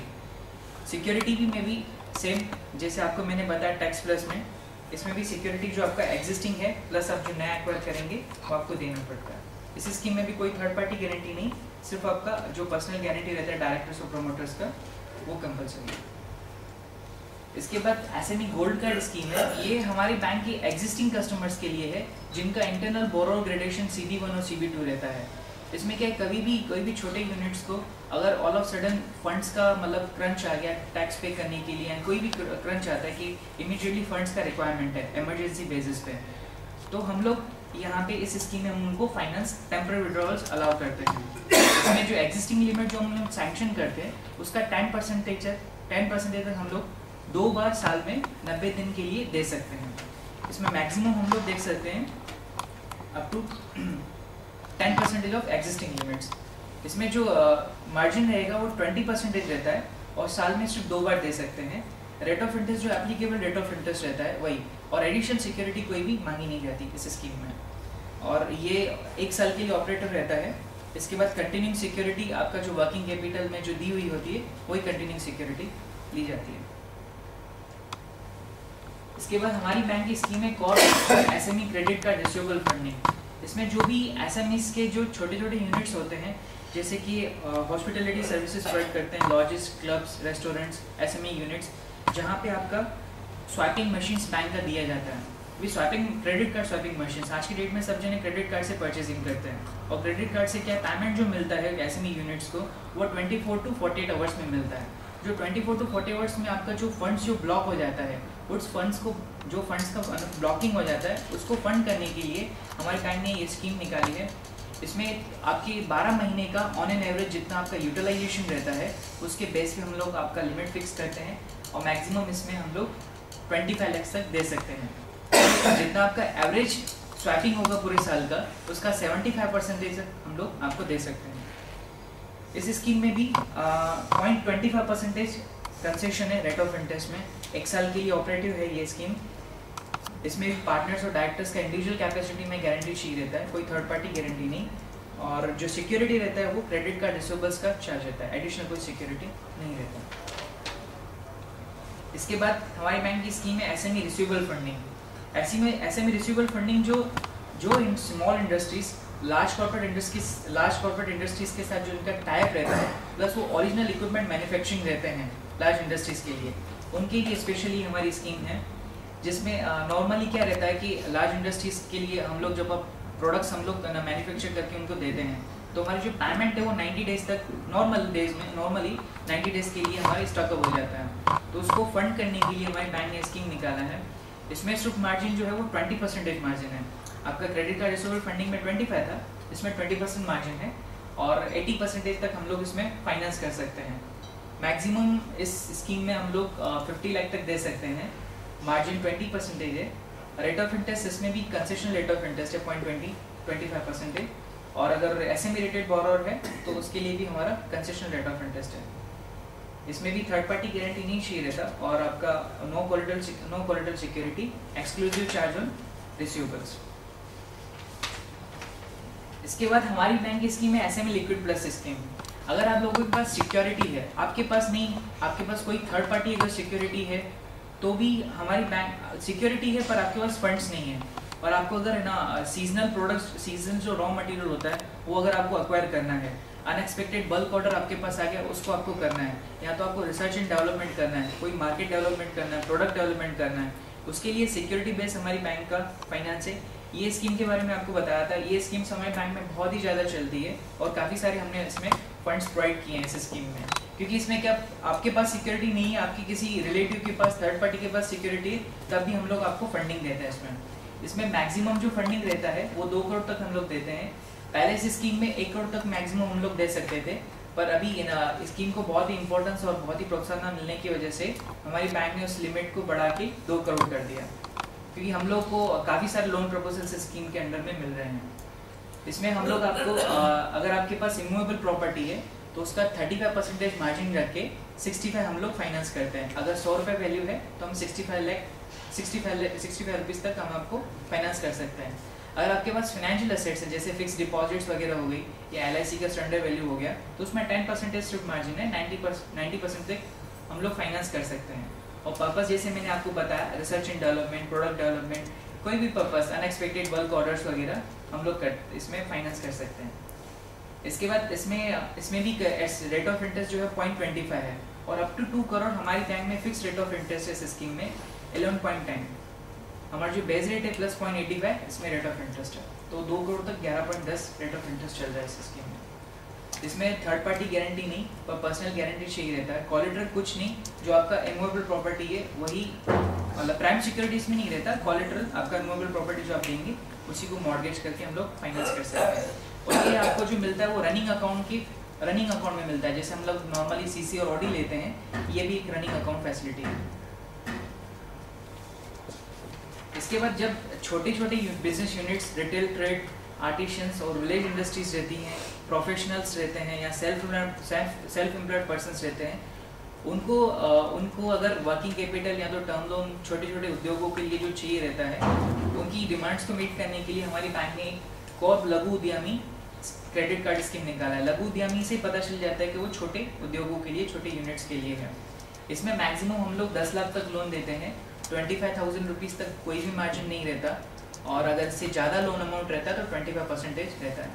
Security भी में भी सेम जैसे आपको मैंने बताया टैक्स प्लस में, इसमें भी सिक्योरिटी जो आपका एग्जिस्टिंग है प्लस आप जो नया एक्वायर करेंगे वो आपको देना पड़ता है। इस स्कीम में भी कोई थर्ड पार्टी गारंटी नहीं, सिर्फ आपका जो पर्सनल गारंटी रहता है डायरेक्टर्स और प्रोमोटर्स का वो कंपलसरी है। इसके बाद एसएमई गोल्ड कार्ड स्कीम है, ये हमारी बैंक की एग्जिस्टिंग कस्टमर्स के लिए है जिनका इंटरनल बोरो ग्रेडेशन CB1 और CB2 रहता है। इसमें क्या है, कभी भी कोई भी छोटे यूनिट्स को अगर ऑल ऑफ सडन फंड्स का मतलब क्रंच आ गया टैक्स पे करने के लिए, कोई भी क्रंच आता है कि इमीडिएटली फंड्स का रिक्वायरमेंट है इमरजेंसी बेसिस पे, तो हम लोग यहाँ पे इस स्कीम में हम उनको फाइनेंस टेम्पररी विड्रॉल्स अलाउ करते हैं। इसमें जो एग्जिस्टिंग लिमिट जो हम लोग सैंक्शन करते हैं उसका 10% तक हम लोग 2 बार साल में 90 दिन के लिए दे सकते हैं। इसमें मैक्सिमम हम लोग देख सकते हैं up to 10% of existing limits. इसमें जो मार्जिन रहेगा वो 20% रहता है और साल में सिर्फ 2 बार दे सकते हैं। रेट ऑफ इंटरेस्ट जो एप्लीकेबल रेट ऑफ इंटरेस्ट रहता है वही, और एडिशनल सिक्योरिटी कोई भी मांगी नहीं जाती इस स्कीम में, और ये 1 साल के लिए ऑपरेटर रहता है। इसके बाद कंटिन्यूइंग सिक्योरिटी आपका जो वर्किंग कैपिटल में जो दी हुई होती है वही कंटिन्यूइंग सिक्योरिटी ली जाती है। इसके बाद हमारी बैंक की स्कीम है Corp SME credit card receivable funding. इसमें जो भी एसएमईज के जो छोटे छोटे यूनिट्स होते हैं, जैसे कि हॉस्पिटलिटी सर्विसेज प्रोवाइड करते हैं, lodges, clubs, restaurants, SME units, जहाँ पे आपका स्वाइपिंग मशीन्स बैंक का दिया जाता है। भी swiping credit card swiping machines आज की डेट में सब जने क्रेडिट कार्ड से परचेजिंग करते हैं, और क्रेडिट कार्ड से क्या पेमेंट जो मिलता है एसएमई यूनिट्स को वो 24 to 48 आवर्स में मिलता है। जो 24 to 40 आवर्स में आपका जो फंड्स जो ब्लॉक हो जाता है, उस फंड्स को जो फंड्स का ब्लॉकिंग हो जाता है उसको फंड करने के लिए हमारे बैंक ने ये स्कीम निकाली है। इसमें आपकी 12 महीने का ऑन एन एवरेज जितना आपका यूटिलाइजेशन रहता है उसके बेस पे हम लोग आपका लिमिट फिक्स करते हैं, और मैक्सिमम इसमें हम लोग 25 लाख तक दे सकते हैं। जितना आपका एवरेज स्वैपिंग होगा पूरे साल का, उसका 75% हम लोग आपको दे सकते हैं। इस स्कीम में भी 0.25% कंसेशन है रेट ऑफ इंटरेस्ट में। 1 साल के लिए ऑपरेटिव है ये स्कीम। इसमें भी पार्टनर्स और डायरेक्टर्स का इंडिविजुअल कैपेसिटी में गारंटी चाहिए रहता है, कोई थर्ड पार्टी गारंटी नहीं। और जो सिक्योरिटी रहता है वो क्रेडिट कार्ड रिसीवेबल्स का चार्ज रहता है, एडिशनल कोई सिक्योरिटी नहीं रहता। इसके बाद हमारी बैंक की स्कीम है SME receivable funding. SME receivable funding जो इन small industries large corporate industries के साथ जो इनका टाइप रहता है, प्लस वो ओरिजिनल इक्विपमेंट मैन्युफैक्चरिंग रहते हैं लार्ज इंडस्ट्रीज के लिए, उनके लिए स्पेशली हमारी स्कीम है। जिसमें नॉर्मली क्या रहता है कि लार्ज इंडस्ट्रीज के लिए हम लोग जब प्रोडक्ट्स हम लोग मैन्युफैक्चर करके उनको देते हैं, तो हमारी जो पेमेंट है वो 90 डेज तक नॉर्मली 90 डेज के लिए हमारी स्टॉक अप हो जाता है। तो उसको फंड करने के लिए हमारी बैंक ने स्कीम निकाला है। इसमें सिर्फ मार्जिन जो है वो 20% मार्जिन है। आपका क्रेडिट कार्ड रिसीवेबल फंडिंग में 25 था, इसमें 20% मार्जिन है और 80% तक हम लोग इसमें फाइनेंस कर सकते हैं। मैक्सिमम इस स्कीम में हम लोग 50 लाख तक दे सकते हैं। मार्जिन 20% है। रेट ऑफ इंटरेस्ट इसमें भी कंसेशन रेट ऑफ इंटरेस्ट है 0.25%। और अगर SME रेटेड बोरोअर है तो उसके लिए भी हमारा कंसेशन रेट ऑफ इंटरेस्ट है। इसमें भी थर्ड पार्टी गारंटी नहीं चाहिए रहता और आपका no collateral security, exclusive charge on receivables. इसके बाद हमारी बैंक की स्कीम है SME लिक्विड प्लस स्कीम। अगर आप लोगों के पास सिक्योरिटी है, आपके पास कोई थर्ड पार्टी अगर सिक्योरिटी है तो भी हमारी बैंक सिक्योरिटी है पर आपके पास फंड्स नहीं है और आपको अगर ना सीजनल प्रोडक्ट्स, सीजन जो रॉ मटेरियल होता है वो अगर आपको एक्वायर करना है, अनएक्सपेक्टेड बल्क ऑर्डर आपके पास आ गया, उसको आपको करना है, या तो आपको रिसर्च एंड डेवलपमेंट करना है, कोई मार्केट डेवलपमेंट करना है, प्रोडक्ट डेवलपमेंट करना है, उसके लिए सिक्योरिटी बेस हमारी बैंक का फाइनेंस है। ये स्कीम के बारे में आपको बताया था, ये स्कीम हमारे बैंक में बहुत ही ज़्यादा चलती है और काफ़ी सारे हमने इसमें फंड्स प्रोवाइड किए हैं इस स्कीम में। क्योंकि इसमें क्या आपके पास सिक्योरिटी नहीं है, आपकी किसी रिलेटिव के पास, थर्ड पार्टी के पास सिक्योरिटी है, तब भी हम लोग आपको फंडिंग देते हैं। इसमें मैक्सिमम जो फंडिंग रहता है वो 2 करोड़ तक हम लोग देते हैं। पहले इस स्कीम में 1 करोड़ तक मैक्सिमम हम लोग दे सकते थे, पर अभी इस स्कीम को बहुत ही इंपॉर्टेंस और बहुत ही प्रोत्साहन मिलने की वजह से हमारी बैंक ने उस लिमिट को बढ़ा के 2 करोड़ कर दिया। क्योंकि हम लोग को काफ़ी सारे लोन प्रपोजल्स इस स्कीम के अंडर में मिल रहे हैं। इसमें हम लोग आपको अगर आपके पास इमूवेबल प्रॉपर्टी है तो उसका 35% मार्जिन रख के 65 हम लोग फाइनेंस करते हैं। अगर 100 रुपये वैल्यू है तो हम 65 रुपीज़ तक हम आपको फाइनेंस कर सकते हैं। अगर आपके पास फाइनेंशियल एसेट्स है जैसे फिक्स डिपॉजिट्स वगैरह हो गई या LIC का सरेंडर वैल्यू हो गया तो उसमें 10% सिर्फ मार्जिन है, 90% तक हम लोग फाइनेंस कर सकते हैं। और पर्पस जैसे मैंने आपको बताया, research and development, product development, कोई भी पर्पस, अनएक्सपेक्टेड बल्क ऑर्डर्स वगैरह हम लोग इसमें फाइनेंस कर सकते हैं। इसके बाद इसमें भी रेट ऑफ इंटरेस्ट जो है 0.25 है और अप टू 2 करोड़ हमारी बैंक में फिक्स रेट ऑफ इंटरेस्ट है इस स्कीम में 11.10। हमारा जो बेस रेट है प्लस 0.85 इसमें रेट ऑफ इंटरेस्ट है, तो 2 करोड़ तक 11.10 रेट ऑफ इंटरेस्ट चल रहा है इस स्कीम में। इसमें थर्ड पार्टी गारंटी नहीं पर पर्सनल गारंटी चाहिए रहता है। कोलेटरल कुछ नहीं, जो आपका इमूवेबल प्रॉपर्टी है वही, मतलब प्राइम सिक्योरिटी इसमें नहीं रहता, कोलेटरल आपका इमूवेबल प्रॉपर्टी जो आप देंगे उसी को मॉर्गेज करके हम लोग फाइनेंस कर सकते हैं। और ये आपको जो मिलता है वो रनिंग अकाउंट में मिलता है। जैसे हम लोग नॉर्मली CC और OD लेते हैं, ये भी एक रनिंग अकाउंट फैसिलिटी है। इसके बाद जब छोटे business units, retail trade, artisans और विलेज इंडस्ट्रीज रहती हैं, प्रोफेशनल्स रहते हैं या सेल्फ एम्प्लॉयड पर्सन्स रहते हैं, उनको अगर वर्किंग कैपिटल या तो टर्म लोन छोटे उद्योगों के लिए जो चाहिए रहता है, उनकी डिमांड्स को मीट करने के लिए हमारी बैंक ने कॉर्प लघु उद्यमी क्रेडिट कार्ड स्कीम निकाला है। लघु उद्यमी से पता चल जाता है कि वो छोटे उद्योगों के लिए, छोटे यूनिट्स के लिए है। इसमें मैक्सिमम हम लोग 10 लाख तक लोन देते हैं, 25,000 रुपीज़ तक कोई भी मार्जिन नहीं रहता, और अगर इससे ज़्यादा लोन अमाउंट रहता है तो 25% रहता है।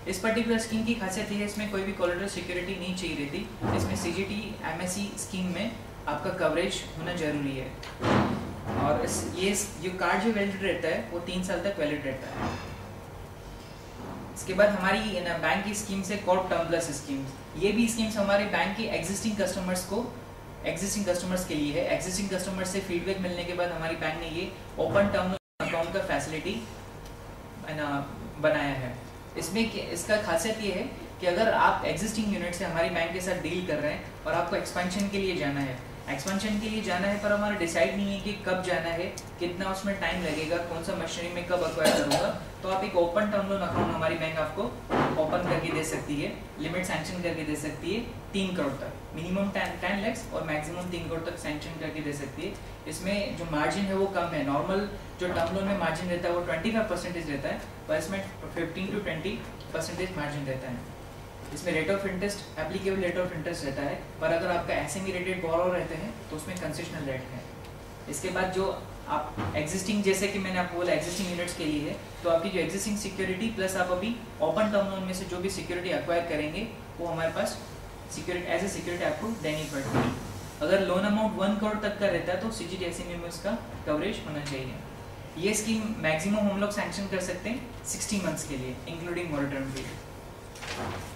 इस पर्टिकुलर स्कीम की खासियत ये है, इसमें कोई भी कोलेटरल सिक्योरिटी नहीं चाहिए रहती। इसमें CGT MSE स्कीम में आपका कवरेज होना जरूरी है, और ये कार्ड जो वैलिड रहता है वो 3 साल तक वैलिड रहता है। इसके बाद हमारी बैंक की स्कीम से कॉर्प टर्म प्लस स्कीम, ये भी स्कीम्स हमारे बैंक के एग्जिस्टिंग कस्टमर्स के लिए है। एग्जिस्टिंग कस्टमर्स से फीडबैक मिलने के बाद हमारी बैंक ने ये ओपन टर्म अकाउंट का फैसिलिटी बनाया है। इसका खासियत ये है कि अगर आप एग्जिस्टिंग यूनिट से हमारी बैंक के साथ डील कर रहे हैं और आपको एक्सपेंशन के लिए जाना है, एक्सपेंशन के लिए जाना है पर हमारा डिसाइड नहीं है कि कब जाना है, कितना उसमें टाइम लगेगा, कौन सा मशीनरी में कब एक्वायर करूँगा, तो आप एक ओपन टर्म लोन अकाउंट हमारी बैंक आपको ओपन करके दे सकती है, लिमिट सैंक्शन करके दे सकती है 3 करोड़ तक, मिनिमम 10 lakhs और मैक्सिमम 3 करोड़ तक सैंक्शन करके दे सकती है। इसमें जो मार्जिन है वो कम है, नॉर्मल जो टर्म लोन में मार्जिन रहता है वो 25% रहता है, पर इसमें 15 to 20% मार्जिन रहता है। इसमें rate of interest applicable rate of interest रहता है, पर अगर आपका एसएमई रेटेड बोरोवर रहते हैं तो उसमें कंसेशनल रेट है। इसके बाद जो आप एग्जिस्टिंग, जैसे कि मैंने आपको बोला एग्जिस्टिंग यूनिट्स के लिए है, तो आपकी जो एग्जिस्टिंग सिक्योरिटी प्लस आप अभी ओपन टर्म लोन में से जो भी सिक्योरिटी एक्वायर करेंगे वो हमारे पास सिक्योरिटी एज ए सिक्योरिटी आपको देनी पड़ेगी। अगर लोन अमाउंट 1 करोड़ तक का रहता है तो सीजीटी एसएमई में उसका कवरेज होना चाहिए। ये स्कीम मैक्सिमम हम लोग सैंक्शन कर सकते हैं 60 मंथ्स के लिए इंक्लूडिंग मॉनिटरिंग पीरियड।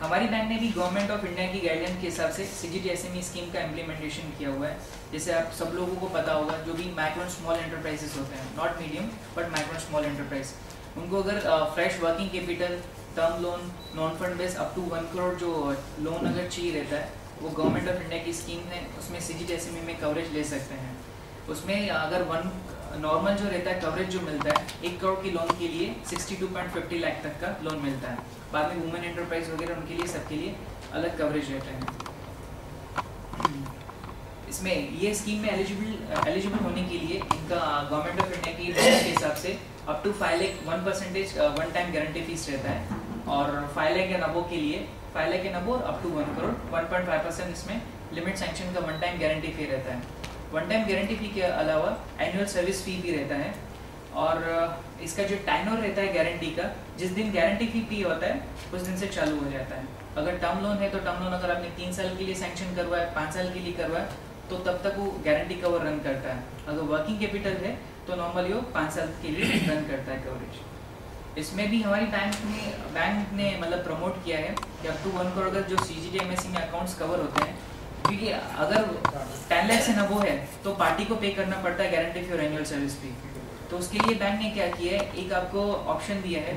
हमारी बैंक ने भी गवर्नमेंट ऑफ इंडिया की गाइडलाइन के हिसाब से सीजीटी एसएमई स्कीम का इम्प्लीमेंटेशन किया हुआ है। जैसे आप सब लोगों को पता होगा, जो भी माइक्रो एंड स्मॉल एंटरप्राइजेस होते हैं, not medium but micro and small enterprise, उनको अगर fresh working capital, term loan, non fund base up to 1 crore जो लोन अगर चाहिए रहता है, वो गवर्नमेंट ऑफ इंडिया की स्कीम है, उसमें सीजीटी एसएमई में कवरेज ले सकते हैं। उसमें अगर नॉर्मल जो रहता है कवरेज जो मिलता है 1 करोड़ की लोन के लिए 62.50 लाख तक का लोन मिलता है। बाद में वुमेन एंटरप्राइज वगैरह उनके लिए सबके लिए अलग कवरेज रहता है। इसमें ये स्कीम में एलिजिबल होने के लिए इनका गवर्नमेंट ऑफ इंडिया की रूल्स के हिसाब से up to 5 lakh 1% one time guarantee fees रहता है, और 5 लाख एंड अबव के लिए 5 lakh and above up to 1 crore 1.5% इसमें लिमिट सैंक्शन का वन टाइम गारंटी फी रहता है। वन टाइम गारंटी फी के अलावा एनुअल सर्विस फी भी रहता है, और इसका जो टाइमर रहता है गारंटी का, जिस दिन गारंटी फी पे होता है उस दिन से चालू हो जाता है। अगर टर्म लोन है तो टर्म लोन अगर आपने 3 साल के लिए सैंक्शन करवाया, 5 साल के लिए करवाया, तो तब तक वो गारंटी कवर रन करता है। अगर वर्किंग कैपिटल है तो नॉर्मली वो 5 साल के लिए रन करता है कवरेज। इसमें भी हमारी बैंक ने मतलब प्रमोट किया है कि अप टू 1 करोड़ जो सीजीटी एमएसई में अकाउंट्स कवर होते हैं, क्योंकि अगर 10 लाख से नबो है तो पार्टी को पे करना पड़ता है गारंटी फी और एनुअल सर्विस फी। तो उसके लिए बैंक ने क्या किया है, एक आपको ऑप्शन दिया है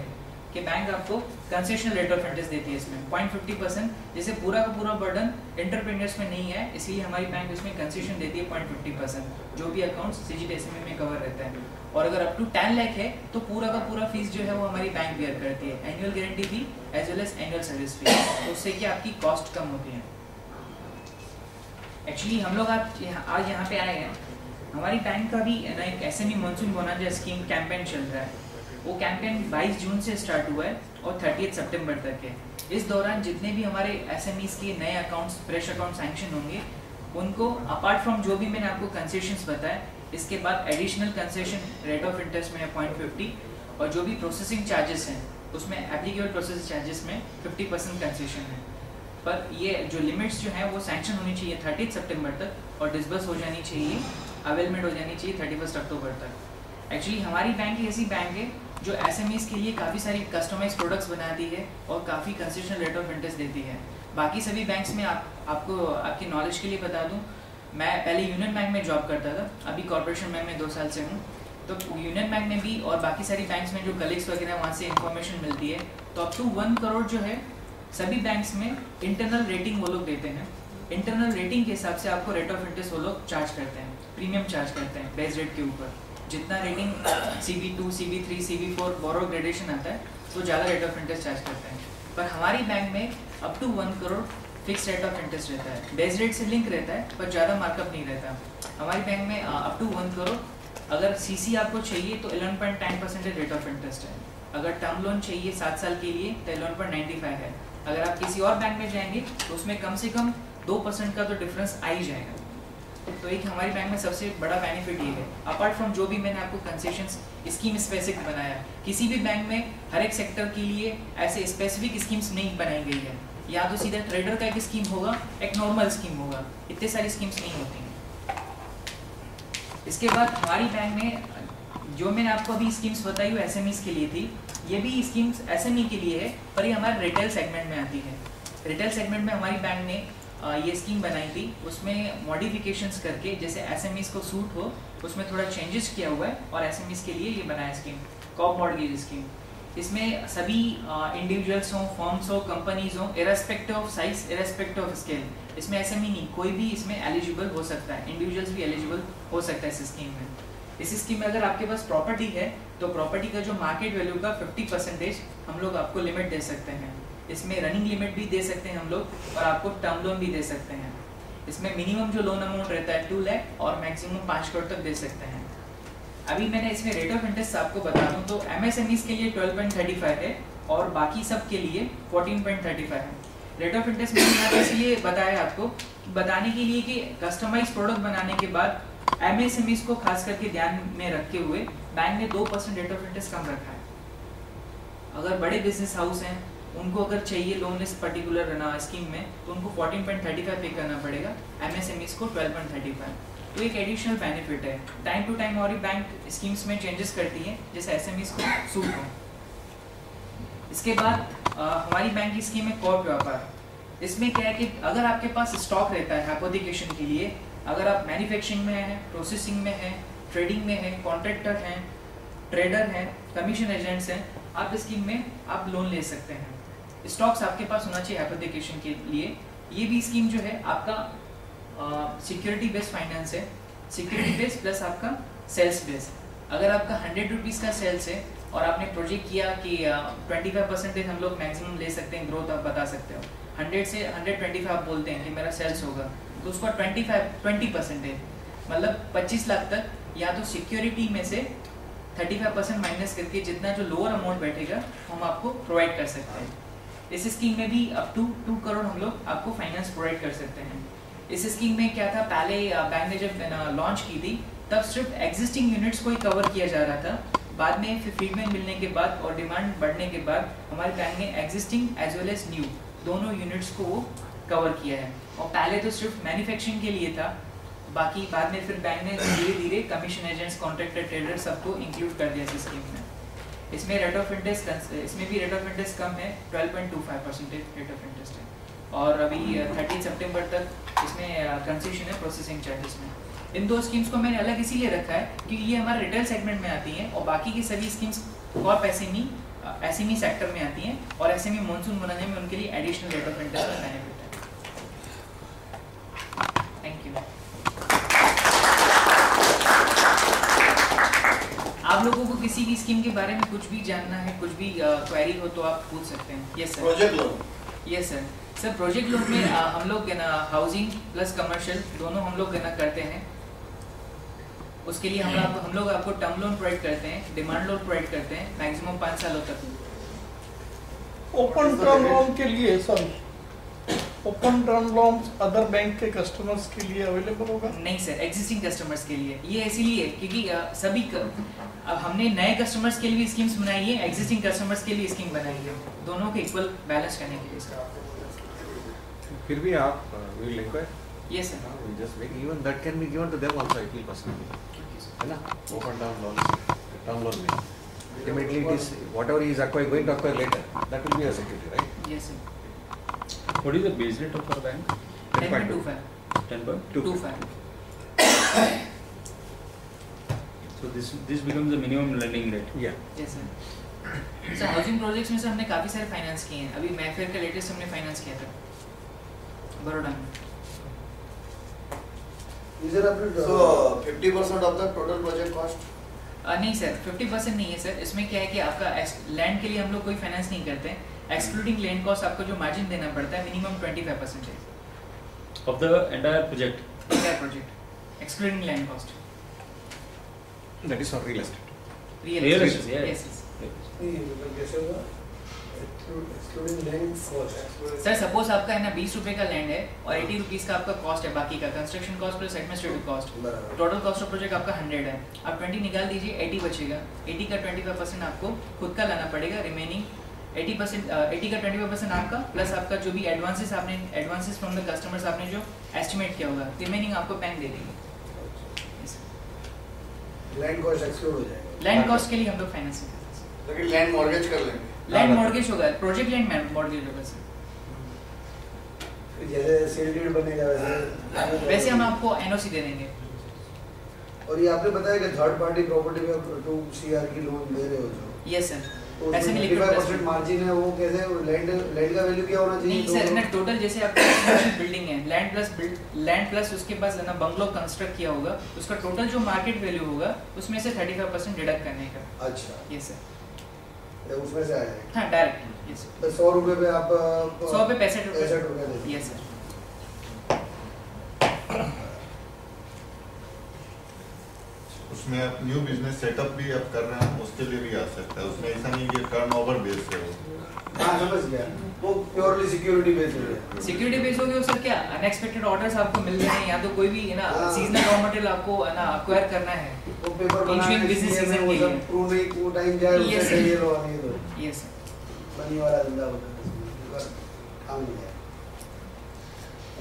कि बैंक आपको कंसेशनल रेट ऑफ इंटरेस्ट देती है इसमें 0.50%, जैसे पूरा का पूरा बर्डन एंटरप्रेन्योर्स में नहीं है, इसलिए हमारी बैंक इसमें कंसेशन देती है 0.50% जो भी अकाउंट्स सीजीटी एसएमई में कवर रहता है। और अगर अप टू 10 लाख है तो पूरा का पूरा फीस जो है वो हमारी बैंक बेयर करती है, annual guarantee fee as well as annual service fee. तो उससे क्या आपकी कॉस्ट कम होती है। एक्चुअली हम लोग आज यहाँ पे आए हैं, हमारी बैंक का भी एक SME monsoon bonanza scheme campaign चल रहा है। वो कैंपेन 22 जून से स्टार्ट हुआ है और 30 सितंबर तक है। इस दौरान जितने भी हमारे एसएमईज के नए अकाउंट्स, फ्रेश अकाउंट सैंक्शन होंगे, उनको अपार्ट फ्रॉम जो भी मैंने आपको कंसेशंस बताए, इसके बाद additional concession rate of interest में है 0.50, और जो भी प्रोसेसिंग चार्जेस हैं उसमें एप्लीकेबल प्रोसेसिंग चार्जेस में 50% कंसेशन है। पर ये जो लिमिट्स जो हैं वो सैंक्शन होनी चाहिए 30 सितंबर तक और डिसबर्स हो जानी चाहिए, अवेलमेंट हो जानी चाहिए 31 अक्टूबर तक। एक्चुअली हमारी बैंक एक ऐसी बैंक है जो एसएमईज के लिए काफ़ी सारी कस्टमाइज प्रोडक्ट्स बनाती है और काफ़ी कंसेशनल रेट ऑफ इंटरेस्ट देती है। बाकी सभी बैंक्स में आपको आपकी नॉलेज के लिए बता दूं, मैं पहले यूनियन बैंक में जॉब करता था, अभी कॉर्पोरेशन बैंक में 2 साल से हूँ। तो यूनियन बैंक में भी और बाकी सारी बैंक्स में जो कलीग्स वगैरह वहाँ से इन्फॉर्मेशन मिलती है, तो अप टू 1 करोड़ जो है सभी बैंक्स में इंटरनल रेटिंग वो लोग देते हैं। इंटरनल रेटिंग के हिसाब से आपको रेट ऑफ इंटरेस्ट वो लोग चार्ज करते हैं, प्रीमियम चार्ज करते हैं बेस रेट के ऊपर। जितना रेटिंग CB2, CB3, CB4 बोरो ग्रेडेशन आता है तो ज़्यादा रेट ऑफ इंटरेस्ट चार्ज करते हैं। पर हमारी बैंक में up to 1 crore fix rate of interest रहता है, बेस रेट से लिंक रहता है पर ज़्यादा मार्कअप नहीं रहता। हमारी बैंक में अप टू 1 करोड़ अगर CC आपको चाहिए तो 11.9% रेट ऑफ इंटरेस्ट है। अगर टर्म लोन चाहिए 7 साल के लिए तो 11.95 है। अगर आप किसी और बैंक में जाएंगे तो उसमें कम से कम 2% का तो डिफरेंस आ ही जाएगा। तो एक हमारी बैंक में सबसे बड़ा बेनिफिट ये है, अपार्ट फ्रॉम जो भी मैंने आपको कंसेशंस स्कीम स्पेसिफिक बनाया, किसी भी बैंक में हर एक सेक्टर के लिए ऐसे स्पेसिफिक स्कीम्स नहीं बनाई गई है। या तो सीधा ट्रेडर का एक स्कीम होगा, एक नॉर्मल स्कीम होगा, इतने सारी स्कीम्स नहीं होती हैं। इसके बाद हमारी बैंक में जो मैंने आपको अभी स्कीम्स बताई वो एसएमईज के लिए थी, ये भी स्कीम्स एसएमई के लिए है पर ये हमारे रिटेल सेगमेंट में आती है। रिटेल सेगमेंट में हमारी बैंक ने ये स्कीम बनाई थी, उसमें मॉडिफिकेशंस करके जैसे एसएमईज को सूट हो उसमें थोड़ा चेंजेस किया हुआ है और एसएमईज के लिए ये बनाया स्कीम, कॉप मॉर्गेज स्कीम। इसमें सभी इंडिविजुअल्स हो, फर्म्स हो, कंपनीज हो, irrespective of size, irrespective of scale, इसमें SME नहीं, कोई भी इसमें एलिजिबल हो सकता है, इंडिविजुअल्स भी एलिजिबल हो सकता है इस स्कीम में। इस स्कीम में अगर आपके पास प्रॉपर्टी है तो प्रॉपर्टी का जो मार्केट वैल्यू का 50% हम लोग आपको लिमिट दे सकते हैं। इसमें रनिंग लिमिट भी दे सकते हैं हम लोग, और आपको टर्म लोन भी दे सकते हैं। इसमें मिनिमम जो लोन अमाउंट रहता है 2 लाख और मैक्सिमम 5 करोड़ तक दे सकते हैं। अभी मैंने इसमें रेट ऑफ इंटरेस्ट आपको बता दूं तो MSMEs के लिए 12.35 है और बाकी सब के लिए 14.35 है। रेट ऑफ इंटरेस्ट मैंने यहाँ पे इसलिए बताया आपको, बताने के लिए कि कस्टमाइज प्रोडक्ट बनाने के बाद MSMEs को खास करके ध्यान में रखते हुए बैंक ने 2% रेट ऑफ इंटरेस्ट कम रखा है। अगर बड़े बिजनेस हाउस हैं उनको अगर चाहिए लोन इस पर्टिकुलर स्कीम में तो उनको 14.35 पे करना पड़ेगा, MSMEs को 12.35। तो एक एडिशनल बेनिफिट है। टाइम टू टाइम और बैंक स्कीम्स में चेंजेस करती है जैसे SMEs को सूट हो। इसके बाद हमारी बैंक की स्कीम है कॉर्प व्यापार। इसमें क्या है कि अगर आपके पास स्टॉक रहता है हाइपोथिकेशन के लिए, अगर आप मैन्युफैक्चरिंग में हैं, प्रोसेसिंग में हैं, ट्रेडिंग में हैं, कॉन्ट्रैक्टर हैं, ट्रेडर हैं, कमीशन एजेंट्स हैं, आप इस स्कीम में आप लोन ले सकते हैं। स्टॉक्स आपके पास होना चाहिए हाइपोथिकेशन के लिए। ये भी स्कीम जो है आपका सिक्योरिटी बेस्ड फाइनेंस है, सिक्योरिटी बेस्ड प्लस आपका सेल्स बेस्ड। अगर आपका 100 रुपीज़ का सेल्स है और आपने प्रोजेक्ट किया कि 25% हम लोग मैक्सिमम ले सकते हैं, ग्रोथ आप बता सकते हो, 100 से 125 आप बोलते हैं कि मेरा सेल्स होगा, तो उसका 20% है, मतलब 25 लाख तक या तो सिक्योरिटी में से 35% माइनस करके जितना जो लोअर अमाउंट बैठेगा हम आपको प्रोवाइड कर सकते हैं। इस स्कीम में भी अप टू 2 करोड़ हम लोग आपको फाइनेंस प्रोवाइड कर सकते हैं। इस स्कीम में क्या था, पहले बैंक ने जब लॉन्च की थी तब सिर्फ एग्जिस्टिंग यूनिट्स को ही कवर किया जा रहा था। बाद में फिर फीडबैक मिलने के बाद और डिमांड बढ़ने के बाद हमारे बैंक ने existing as well as new दोनों यूनिट्स को वो कवर किया है। और पहले तो सिर्फ मैन्युफैक्चरिंग के लिए था, बाकी बाद में फिर बैंक ने धीरे धीरे कमीशन एजेंट्स, कॉन्ट्रैक्टर, ट्रेडर सबको इंक्लूड कर दिया इस स्कीम में। इसमें रेट ऑफ इंटरेस्ट, इसमें भी रेट ऑफ इंटरेस्ट कम है, 12.25% रेट ऑफ इंटरेस्ट है। और अभी 30 सितंबर तक इसमें कंसेशन है प्रोसेसिंग चार्जेस में। इन दो स्कीम्स को मैंने अलग इसीलिए रखा है कि ये हमारे रिटेल सेगमेंट में आती हैं और बाकी की सभी स्कीम्स कॉर्प SME सेक्टर में आती हैं और SME मॉनसून बनाने में उनके लिए एडिशनल रेट ऑफ इंटरेस्ट का बेनिफिट है। Thank you. आप लोगों को किसी भी स्कीम के बारे में कुछ भी जानना है, कुछ भी क्वेरी हो तो आप पूछ सकते हैं। Yes sir. Project loan. Yes sir. Sir project loan में हम लोग हाउसिंग प्लस कमर्शियल दोनों हम लोग करते हैं। उसके लिए हम लोग आपको टर्म लोन प्रोवाइड करते हैं, डिमांड लोन प्रोवाइड करते हैं मैक्सिमम 5 सालों तक। ओपन टर्म लोन के लिए sir, open term loan other bank के कस्टमर्स के लिए अवेलेबल होगा? नहीं सर, एग्जिस्टिंग कस्टमर्स के लिए। ये इसीलिए क्योंकि सभी अब हमने नए कस्टमर्स के लिए भी स्कीम्स बनाई है, एग्जिस्टिंग कस्टमर्स के लिए स्कीम बनाई है, दोनों को इक्वल बैलेंस करने के लिए सर। फिर भी आप will inquire? Yes sir. We just make even that can be given to them also, I feel personally. है ना? Open term loan में. Ultimately it is whatever he is going to acquire later, that will be a security, right? Yes sir. What is the base rate of our bank? 10.25. 10.25. So this becomes the minimum lending rate. Yeah. Yes sir. Sir housing projects में से हमने काफ़ी सारे finance किए हैं। अभी Mayfair का latest हमने फाइनेंस किया था बड़ौदा में। So 50% of the total project cost? नहीं सर, 50% नहीं है सर। इसमें क्या है कि आपका लैंड के लिए हम लोग कोई फाइनेंस नहीं करते हैं। एक्सक्लूडिंग लैंड कॉस्ट आपको जो मार्जिन देना पड़ता है मिनिमम 25% है of the entire project. Entire project, excluding land cost. That is for real estate. Real estate, yes. कैसे होगा? Excluding land cost. Sir suppose आपका है ना 20 रुपए का लैंड है और 80 रुपीज़ का आपका कॉस्ट है, बाकी का construction cost plus administrative cost, total cost of project आपका 100 है। आप 20 निकाल दीजिए, 80 बचेगा। 80 का 25% आपको खुद का लाना पड़ेगा, रिमेनिंग 80 का 25% आपका प्लस आपका जो भी एडवांसेस फ्रॉम द कस्टमर्स आपने जो एस्टिमेट किया होगा, रिमेनिंग आपको बैंक दे देंगे। लैंड कॉस्ट एक्सक्लूड हो जाएगा। लैंड कॉस्ट के लिए हम लोग फाइनेंस करते हैं। लेकिन लैंड मॉर्गेज कर लेंगे। लैंड मॉर्गेज होगा, प्रोजेक्ट लैंड मॉर्गेज होगा सर। जैसे सेल डीड बनेगा वैसे हम आपको एनओसी दे देंगे। और ये आपने बताया कि थर्ड पार्टी प्रॉपर्टी में 2 CR की लोन दे रहे हो जो? Yes sir. ऐसे में लिक्विड 25% मार्जिन है, वो कैसे लैंड का वैल्यू क्या होना चाहिए? नहीं सर ना, टोटल जैसे आपका बिल्डिंग है, लैंड प्लस उसके पास ना बंगलो कंस्ट्रक्ट किया होगा, उसका टोटल जो मार्केट वैल्यू होगा उसमें से 35% डिडक्ट करने का। अच्छा यस सर, उसमें से आएगा? हाँ डायरेक्ट। यस तो 100 रुपए पे आप 100 पे 65 रुपए देते? Yes sir. उसमें आप न्यू बिजनेस सेटअप भी आप कर रहे हैं, उसके लिए भी आ सकता है। उसमें ऐसा नहीं कि टर्नओवर बेस है वो। हाँ समझ गया, वो प्योरली सिक्योरिटी बेस है। सिक्योरिटी बेस हो गया सर, क्या अनएक्सपेक्टेड ऑर्डर्स आपको मिल रहे हैं, या तो कोई भी है ना सीजनल रॉ मटेरियल आपको है ना एक्वायर करना है, वो पेपर बनाने बिजनेस सीजन के लिए प्रूव नहीं, वो टाइम जाए उससे चाहिए लो नहीं तो यस बनी वाला धंधा होता है, काम नहीं है।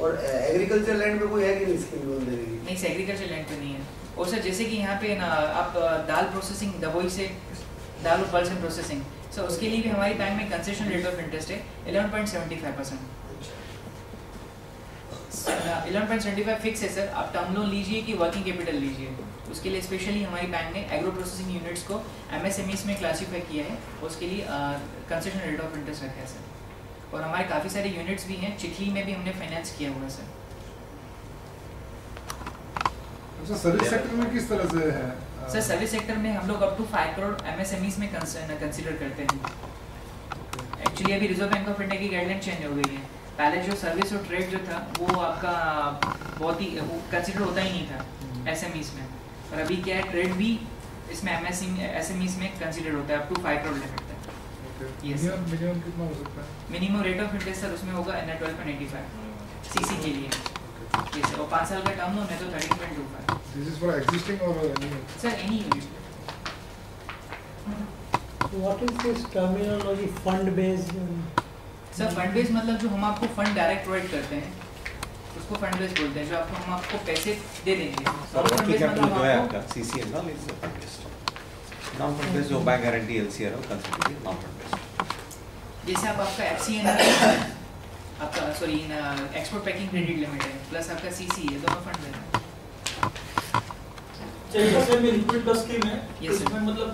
और एग्रीकल्चर लैंड पे कोई है कि नहीं स्कीम लोन देने की? नहीं सर, एग्रीकल्चर लैंड पे नहीं है। और सर जैसे कि यहाँ पे ना आप दाल प्रोसेसिंग, दबोई से दाल और पल्स एंड प्रोसेसिंग, सो उसके लिए भी हमारी बैंक में कंसेशन रेट ऑफ इंटरेस्ट है 11.75%। 11.75 फिक्स है सर। आप टर्म लोन लीजिए कि वर्किंग कैपिटल लीजिए, उसके लिए स्पेशली हमारी बैंक ने एग्रो प्रोसेसिंग यूनिट्स को MSMEs में क्लासीफाई किया है, उसके लिए कंसेशन रेट ऑफ इंटरेस्ट रखा है सर। और हमारे काफ़ी सारे यूनिट्स भी हैं, चिखली में भी हमने फाइनेंस किया हुआ है सर। अच्छा, सर्विस सेक्टर में किस तरह से है? सर सर्विस सेक्टर में हम लोग अप टू 5 करोड़ MSMEs में कंसीडर करते हैं। एक्चुअली अभी रिजर्व बैंक ऑफ इंडिया की गाइडलाइन चेंज हो गई है। पहले जो सर्विस और ट्रेड जो था वो आपका बहुत ही कंसीडर होता ही नहीं था SMEs में, और अभी क्या है ट्रेड भी इसमें SMEs में कंसीडर होता है अप टू 5 करोड़ लिमिट तक। मिनिमम कितना हो सकता है? Minimum rate of interest sir उसमें होगा 12.85 CC के लिए। यस सर, और 5 साल का टर्म लोन है तो 13.25। This is for existing or any? Sir any unit. What is this terminology fund based? Sir fund base मतलब जो हम आपको फंड डायरेक्ट प्रोवाइड करते हैं उसको फंड बेस बोलते हैं, जो आपको हम आपको पैसे दे देंगे। वर्किंग कैपिटल जो है आपका CC and all is fund based. Non fund based जो बैंक गारंटी LCR है कंसिडर नॉन फंड बेस्ड। जैसे आप आपका FCN आपका sorry export packing credit limited plus आपका CC है, दोनों फंड बेस्ड है। चाहिए में लिक्विड प्लस स्कीम है, इसमें मतलब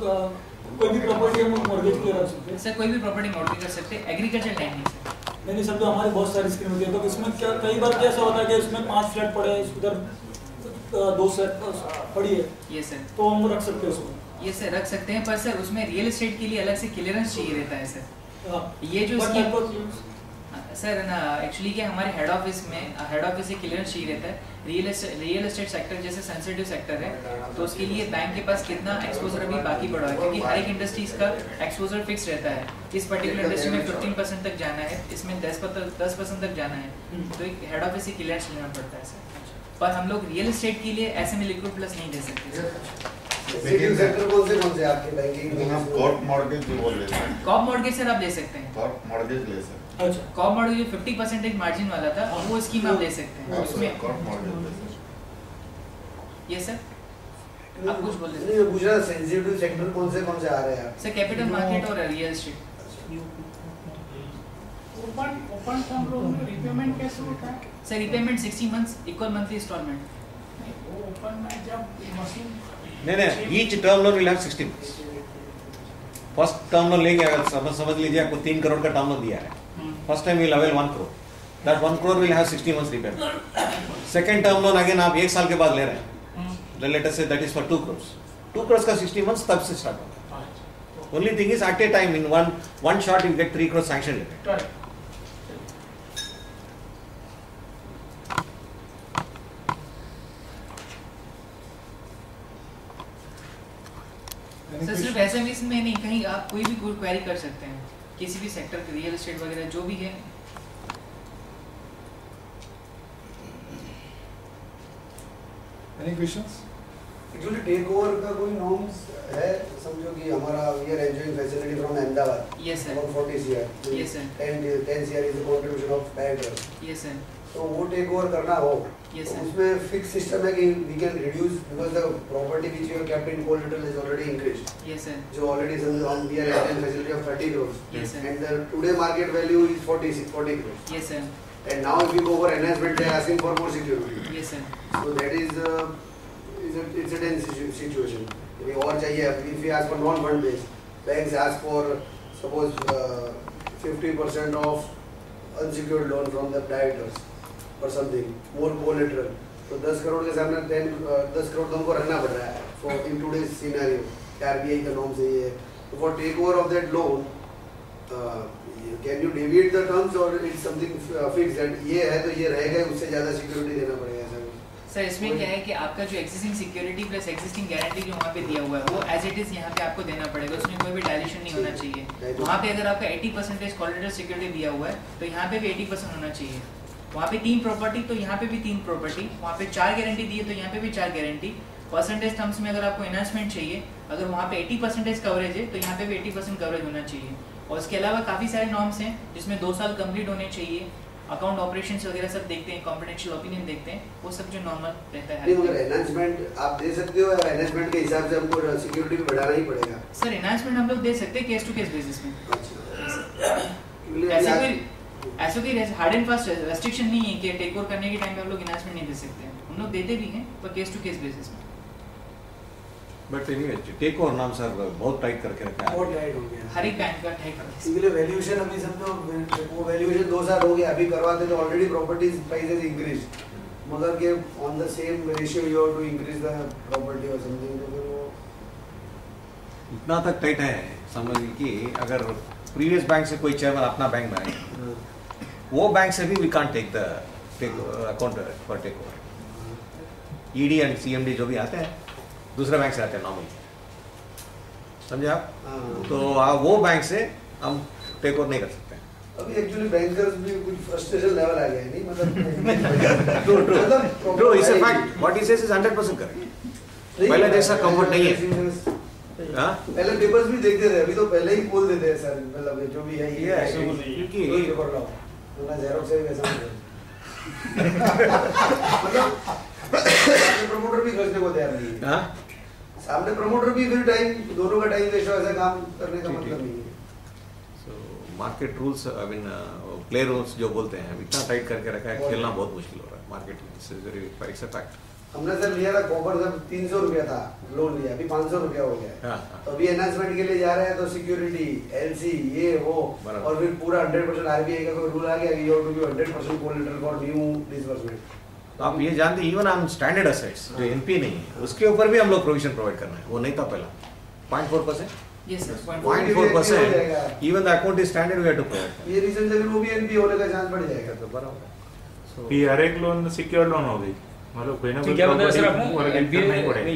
कोई भी प्रॉपर्टी हम मॉर्गेज पे रख सकते हैं सर, कोई भी प्रॉपर्टी मॉर्गेज कर सकते हैं, एग्रीकल्चर लैंड नहीं सर। नहीं सर, तो हमारी बहुत सारी स्कीम होती है, तो इसमें क्या कई बार कैसा होता है कि इसमें 5 फ्लैट पड़े हैं, उधर 2 फ्लैट पड़ी है, ये सर तो हम रख सकते हैं उसको? ये सर रख सकते हैं, पर सर उसमें रियल एस्टेट के लिए अलग से क्लियरेंस चाहिए रहता है सर। ये जो स्कीम सर ना एक्चुअली क्या हमारे हेड ऑफिस से क्लियरेंस चाहिए रहता है। रियल एस्टेट सेक्टर जैसे सेंसिटिव सेक्टर है, तो उसके लिए बैंक के पास कितना एक्सपोजर अभी बाकी पड़ा है, क्योंकि हर एक इंडस्ट्रीज का एक्सपोजर फिक्स रहता है। इस पर्टिकुलर इंडस्ट्री में 15% तक जाना है, इसमें 10% तक जाना है, तो एक हेड ऑफिस से क्लियरेंस लेना पड़ता है सर। पर हम लोग रियल एस्टेट के लिए ऐसे में लिक्विड प्लस नहीं दे सकते सर। सेक्टर कौन से आपके बैंकिंग में? हम कॉर्प मॉर्गेज भी बोल लेते हैं। कॉर्प मॉर्गेज सर आप ले सकते हैं, कॉर्प मॉर्गेज ले सकते हैं। अच्छा, कॉर्प मॉर्गेज जो 50% मार्जिन वाला था वो स्कीम आप ले सकते हैं उसमें। कॉर्प मॉर्गेज ले सकते हैं। ये सर आप कुछ बोल रहे नहीं, मैं पूछ रहा था सेंसिटिव सेक्टर कौन से आ रहे हैं? सर कैपिटल मार्केट और real estate. Open term loan में रिपेमेंट कैसे होता है? Sir repayment 60 months equal monthly instalment. Open में जब मशीन नहीं each term loan will have 60 months. First term loan लेंगे, अगर समझ लीजिए आपको 3 करोड़ का टर्म लोन दिया है, first time will avail 1 crore, that 1 crore will have 60 months repayment. Second term loan again आप 1 साल के बाद ले रहे हैं, लेट अस से that is for 2 crore. 2 crore का 60 मंथ्स तब से स्टार्ट होगा। Only thing is at a time in one shot you get 3 crore sanction limit. Sir सिर्फ एसएमईज में नहीं, कहीं आप कोई भी क्वेरी कर सकते हैं, किसी भी सेक्टर के रियल एस्टेट वगैरह जो भी है। Any questions? Actually take over का कोई नॉर्म्स है? समझो कि हमारा we are enjoying facility from Ahmedabad, yes sir, about 40 CR, yes sir, 10 CR is the contribution of bank, yes sir, तो वो टेक ओवर करना हो यस तो सर, उसमें फिक्स सिस्टम है कि we can reduce because the property which you have kept in collateral is already increased, yes sir, जो already we are enjoying facility of 30 crores, yes sir, and the today market value is 40 crores, yes sir, and now if you go for enhancement they are asking for more security, yes sir, so that is it's a dense situation. If और चाहिए, if we ask for non fund based banks ask for suppose 50% of unsecured loan from the directors or something, more collateral. तो 10 करोड़ के सामने 10 करोड़ तो हमको रखना पड़ रहा है for in today's scenario. RBI का norm से ये है. So for takeover of that loan, can you deviate the terms or it's something fixed that ये है तो ये रहेगा, उससे ज़्यादा security देना पड़ेगा ऐसा? सर इसमें क्या है कि आपका जो existing security plus existing guarantee जो वहाँ पे दिया हुआ है वो एज इट इज यहाँ पे आपको देना पड़ेगा, उसमें कोई भी डायल्यूशन नहीं होना चाहिए। वहाँ पे अगर आपका 80% कोलेटरल सिक्योरिटी दिया हुआ है तो यहाँ पे भी 80% होना चाहिए। वहाँ पे 3 प्रॉपर्टी तो यहाँ पे भी 3 प्रॉपर्टी, वहाँ पे 4 गारंटी दी है तो यहाँ पे भी 4 गारंटी। परसेंटेज टर्म्स में अगर आपको एनहांसमेंट चाहिए, अगर वहाँ पे 80% कवरेज है तो यहाँ पे भी 80% कवरेज होना चाहिए। और इसके अलावा काफ़ी सारे नॉर्म्स हैं जिसमें 2 साल कंप्लीट होने चाहिए, अकाउंट ऑपरेशंस वगैरह सब देखते हैं, कॉन्फिडेंशियल ओपिनियन देखते हैं, वो सब जो नॉर्मल रहता है। मगर एनहांसमेंट आप दे सकते हो या एनहांसमेंट के हिसाब से हमको सिक्योरिटी भी बढ़ाना ही पड़ेगा? सर एनहांसमेंट हम लोग दे सकते हैं केस टू केस बेसिस में। ऐसा कोई हार्ड एंड फास्ट रेस्ट्रिक्शन नहीं है कि टेक ओवर करने के टाइम पे हम लोग एनहांसमेंट नहीं दे सकते हैं, हम लोग देते भी हैं पर केस टू केस बेसिस में। बट एनीवे टेक ओवर नाम सर बहुत टाइट करके रखा है, बहुत टाइट हो गया हर एक बैंक का टाइट करके। इसलिए वैल्यूएशन अभी समझो वो वैल्यूएशन 2 साल हो गया, अभी करवाते तो ऑलरेडी प्रॉपर्टीज प्राइसेस इंक्रीज, मगर के on the same ratio you have to increase the property और समथिंग, तो फिर वो इतना तक टाइट है समझिए कि अगर प्रीवियस बैंक से कोई चेयरमैन अपना बैंक में आए वो बैंक से भी we can't take the account for take over. ED and CMD जो भी आते हैं दूसरे बैंक से आते हैं नॉर्मली, समझे आप? तो वो बैंक से हम टेक ओवर नहीं कर सकते हैं। अभी एक्चुअली बैंकर्स भी कुछ फ्रस्ट्रेशन लेवल आ गया है, नहीं मतलब true it's a fact, what he says is 100% correct. पहले जैसा कंफर्ट नहीं है। हां पहले पेपर्स भी देखते थे, अभी तो पहले ही बोल देते हैं सर, मतलब जो भी है ये ऐसे क्योंकि पेपर लाओ तो ना जेरोक्स से वैसा मतलब प्रमोटर भी खर्चने को तैयार नहीं है। हां सामने प्रमोटर भी फिर टाइम दोनों का टाइम वेस्ट हो, ऐसा काम करने का मतलब नहीं है। So market rules I mean play rules जो बोलते हैं इतना टाइट करके रखा है, खेलना बहुत मुश्किल हो रहा है मार्केट में। This is very it's a fact. हमने सर लिया था कॉपर जब 300 रुपया था लोन लिया, अभी 500 रुपया हो गया। तो अभी एनहांसमेंट के लिए जा रहे हैं तो सिक्योरिटी एलसी ये वो और फिर पूरा 100% आरबीआई का कोई रूल आ गया कि you have to be 100% collateral for new disbursement. तो आप ये जानते इवन ऑन स्टैंडर्ड असेट्स जो एनपी नहीं है उसके ऊपर भी हम लोग प्रोविजन प्रोवाइड करना है, वो नहीं था पहला 0.4%। Yes sir 0.4% even the account is standard we have to provide. ये रीजन लेकिन वो भी एनपी होने का चांस बढ़ जाएगा तो बराबर। ये हर एक लोन सिक्योर लोन हो गई, मतलब कोई ना कोई क्या बताया सर आपने NPA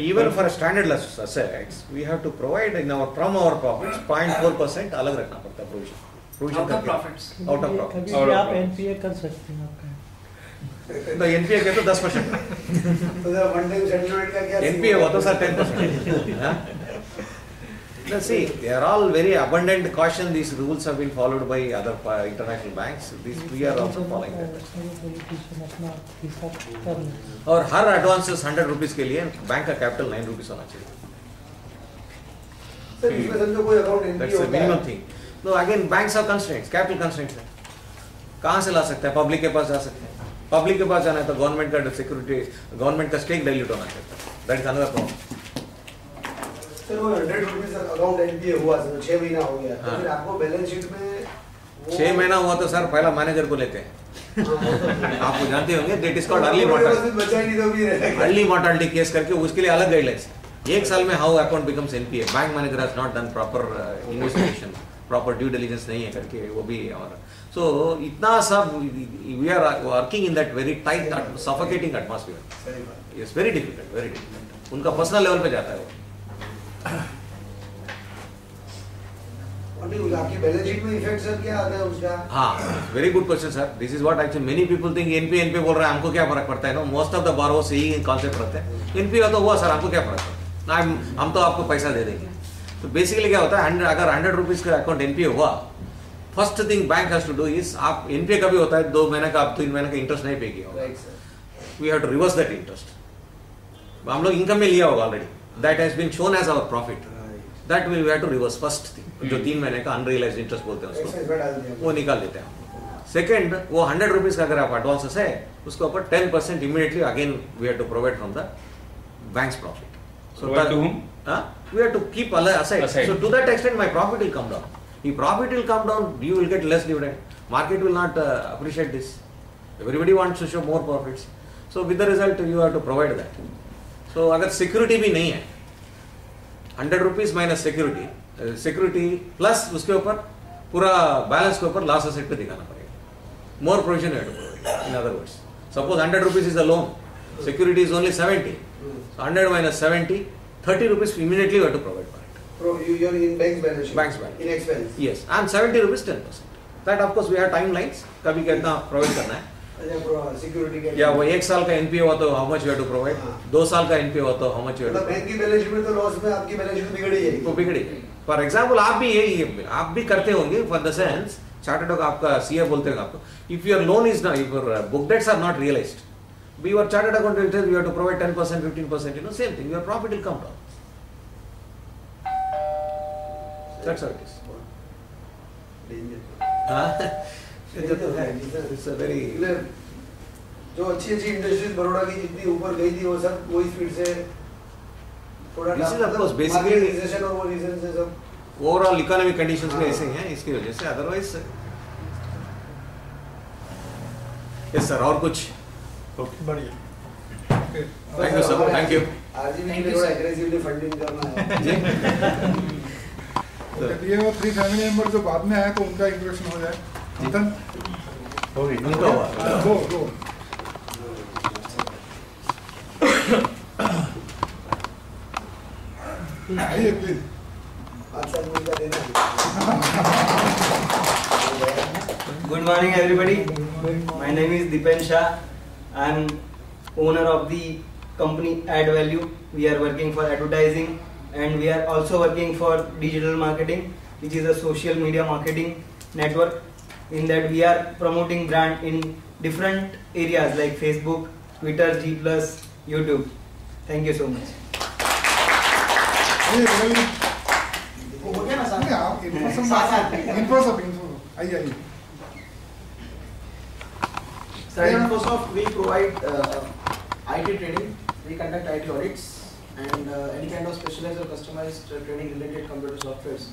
even for standard assets we have to provide in our from our profits 0.4% अलग रखना पड़ता है provision out of profits. Out of profits कभी भी आप एनपीए कर सकते हैं आपका। तो एनपीए के तो 10%। तो वन टाइम सेटलमेंट का क्या एनपीए हो तो सर 10%। हां let's see they are all very abundant caution, these rules have been followed by other international banks, these we are also following that। और हर एडवांसेस 100 रुपीस के लिए बैंक का capital 9 rupees होना चाहिए। सर इसमें समझो कोई अकाउंट एनपी That's the होता है minimum thing. No, again banks have constraints, capital constraints है। कहाँ से ला सकते हैं? पब्लिक के पास जा सकते हैं। पब्लिक के पास जाना है तो गवर्नमेंट का सिक्योरिटी, गवर्नमेंट का स्टेक डाइल्यूट होना चाहिए। That is another problem. Sir वो 100 रुपीस अकाउंट एनपीए हुआ सर 6 महीना हो गया, तो फिर आपको बैलेंस शीट में 6 महीना हुआ तो सर पहला मैनेजर को लेते हैं। आपको जानते होंगे that is called early mortality case करके उसके लिए अलग गाइडलाइंस है। 1 साल में how account becomes NPA, bank manager has not done proper investigation, proper due diligence नहीं है करके वो भी। और सो इतना सब we are working in that very tight suffocating atmosphere. It's very difficult, very difficult. उनका पर्सनल लेवल पे जाता है वो। आपकी बैलेंस शीट में इफेक्ट सर क्या आता है उसका? हाँ very good question sir, this is what actually many people think NPA बोल रहा है हमको क्या फर्क पड़ता है। No, most of the borrowers यही कॉन्सेप्ट रखते हैं एनपीए तो हुआ सर हमको क्या फर्क पड़ता है, हम तो आपको पैसा दे देंगे। तो बेसिकली क्या होता है अगर 100 रुपीज का अकाउंट एनपीए हुआ, first thing bank has to do is, आप एनपीए का भी होता है 2 महीने का, आप 3 महीने का इंटरेस्ट नहीं पे किया होगा, we have to reverse that interest. हम लोग इनकम में लिया होगा already, that has been shown as our profit, that we have to reverse first thing. जो 3 महीने का अनरियलाइज्ड इंटरेस्ट बोलते हैं उसको, वो निकाल देते हैं। सेकंड, वो 100 रुपीज का अगर आप एडवांसेस है उसके ऊपर 10% immediately again we have to provide from the bank's profit. So We have to keep aside. So to that extent, my profit will come down. If profit will come down, you will get less dividend. Market will not appreciate this. Everybody wants to show more profits. So with the result, you have to provide that. So अगर security भी नहीं है, 100 rupees minus security, security plus उसके ऊपर पूरा balance के ऊपर loss asset पे दिखाना पड़ेगा. More provision you have to provide. In other words, suppose 100 rupees is the loan, security is only 70. So 100 minus 70, 30 rupees immediately you have to provide for it. You are in bank's balance sheet. Bank's balance. In expense. Yes, and 70 rupees 10%. That of course we have timelines. कभी कितना provide करना है. Security के या वो 1 साल का NPA हुआ तो how much you have to provide. 2 साल का NPA हुआ तो how much you have to provide. Bank की बैलेंस शीट में तो लॉस में आपकी बैलेंस शीट बिगड़ ही जाएगी. वो बिगड़ी. For example, आप भी करते होंगे. For the sense, चार्टर्ड का आपका CA बोलते हैं आपको. If your loan is not, if your book debts are not realized, your chartered accountant tells you have to provide 10%, 15%. Same thing. Your profit will come down. That's how it is. It's a very. जो अच्छी industries Baroda की जितनी ऊपर गई थी वो सब वही स्पीड से थोड़ा This is of course basically recession और वो रीजन से सब overall economic conditions में ऐसे हैं इसकी वजह से. Otherwise, yes sir. और कुछ? बढ़िया. Thank you sir. Thank you. RGB के थोड़ा एग्रेसिवली फंडिंग करना है. ये वो 3 फैमिली मेंबर जो बाद में आए तो उनका इंट्रोडक्शन हो जाए. मंथन हो गई. उनका हुआ. गो. आइए please. Good morning everybody. My name is Dipen Shah. I am owner of the company Add Value. We are working for advertising and we are also working for digital marketing, which is a social media marketing network. In that we are promoting brand in different areas like Facebook, Twitter, G+, YouTube. Thank you so much. info आइए. Sir, InfoSoft, we provide IT training. We conduct IT audits and any kind of specialized or customized training related computer softwares.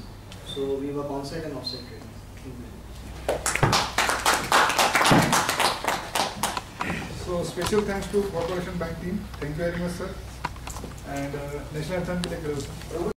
So we work on-site and off-site training. So special thanks to Corporation Bank team. Thank you very much, sir. And National Anthem के लिए करो, sir.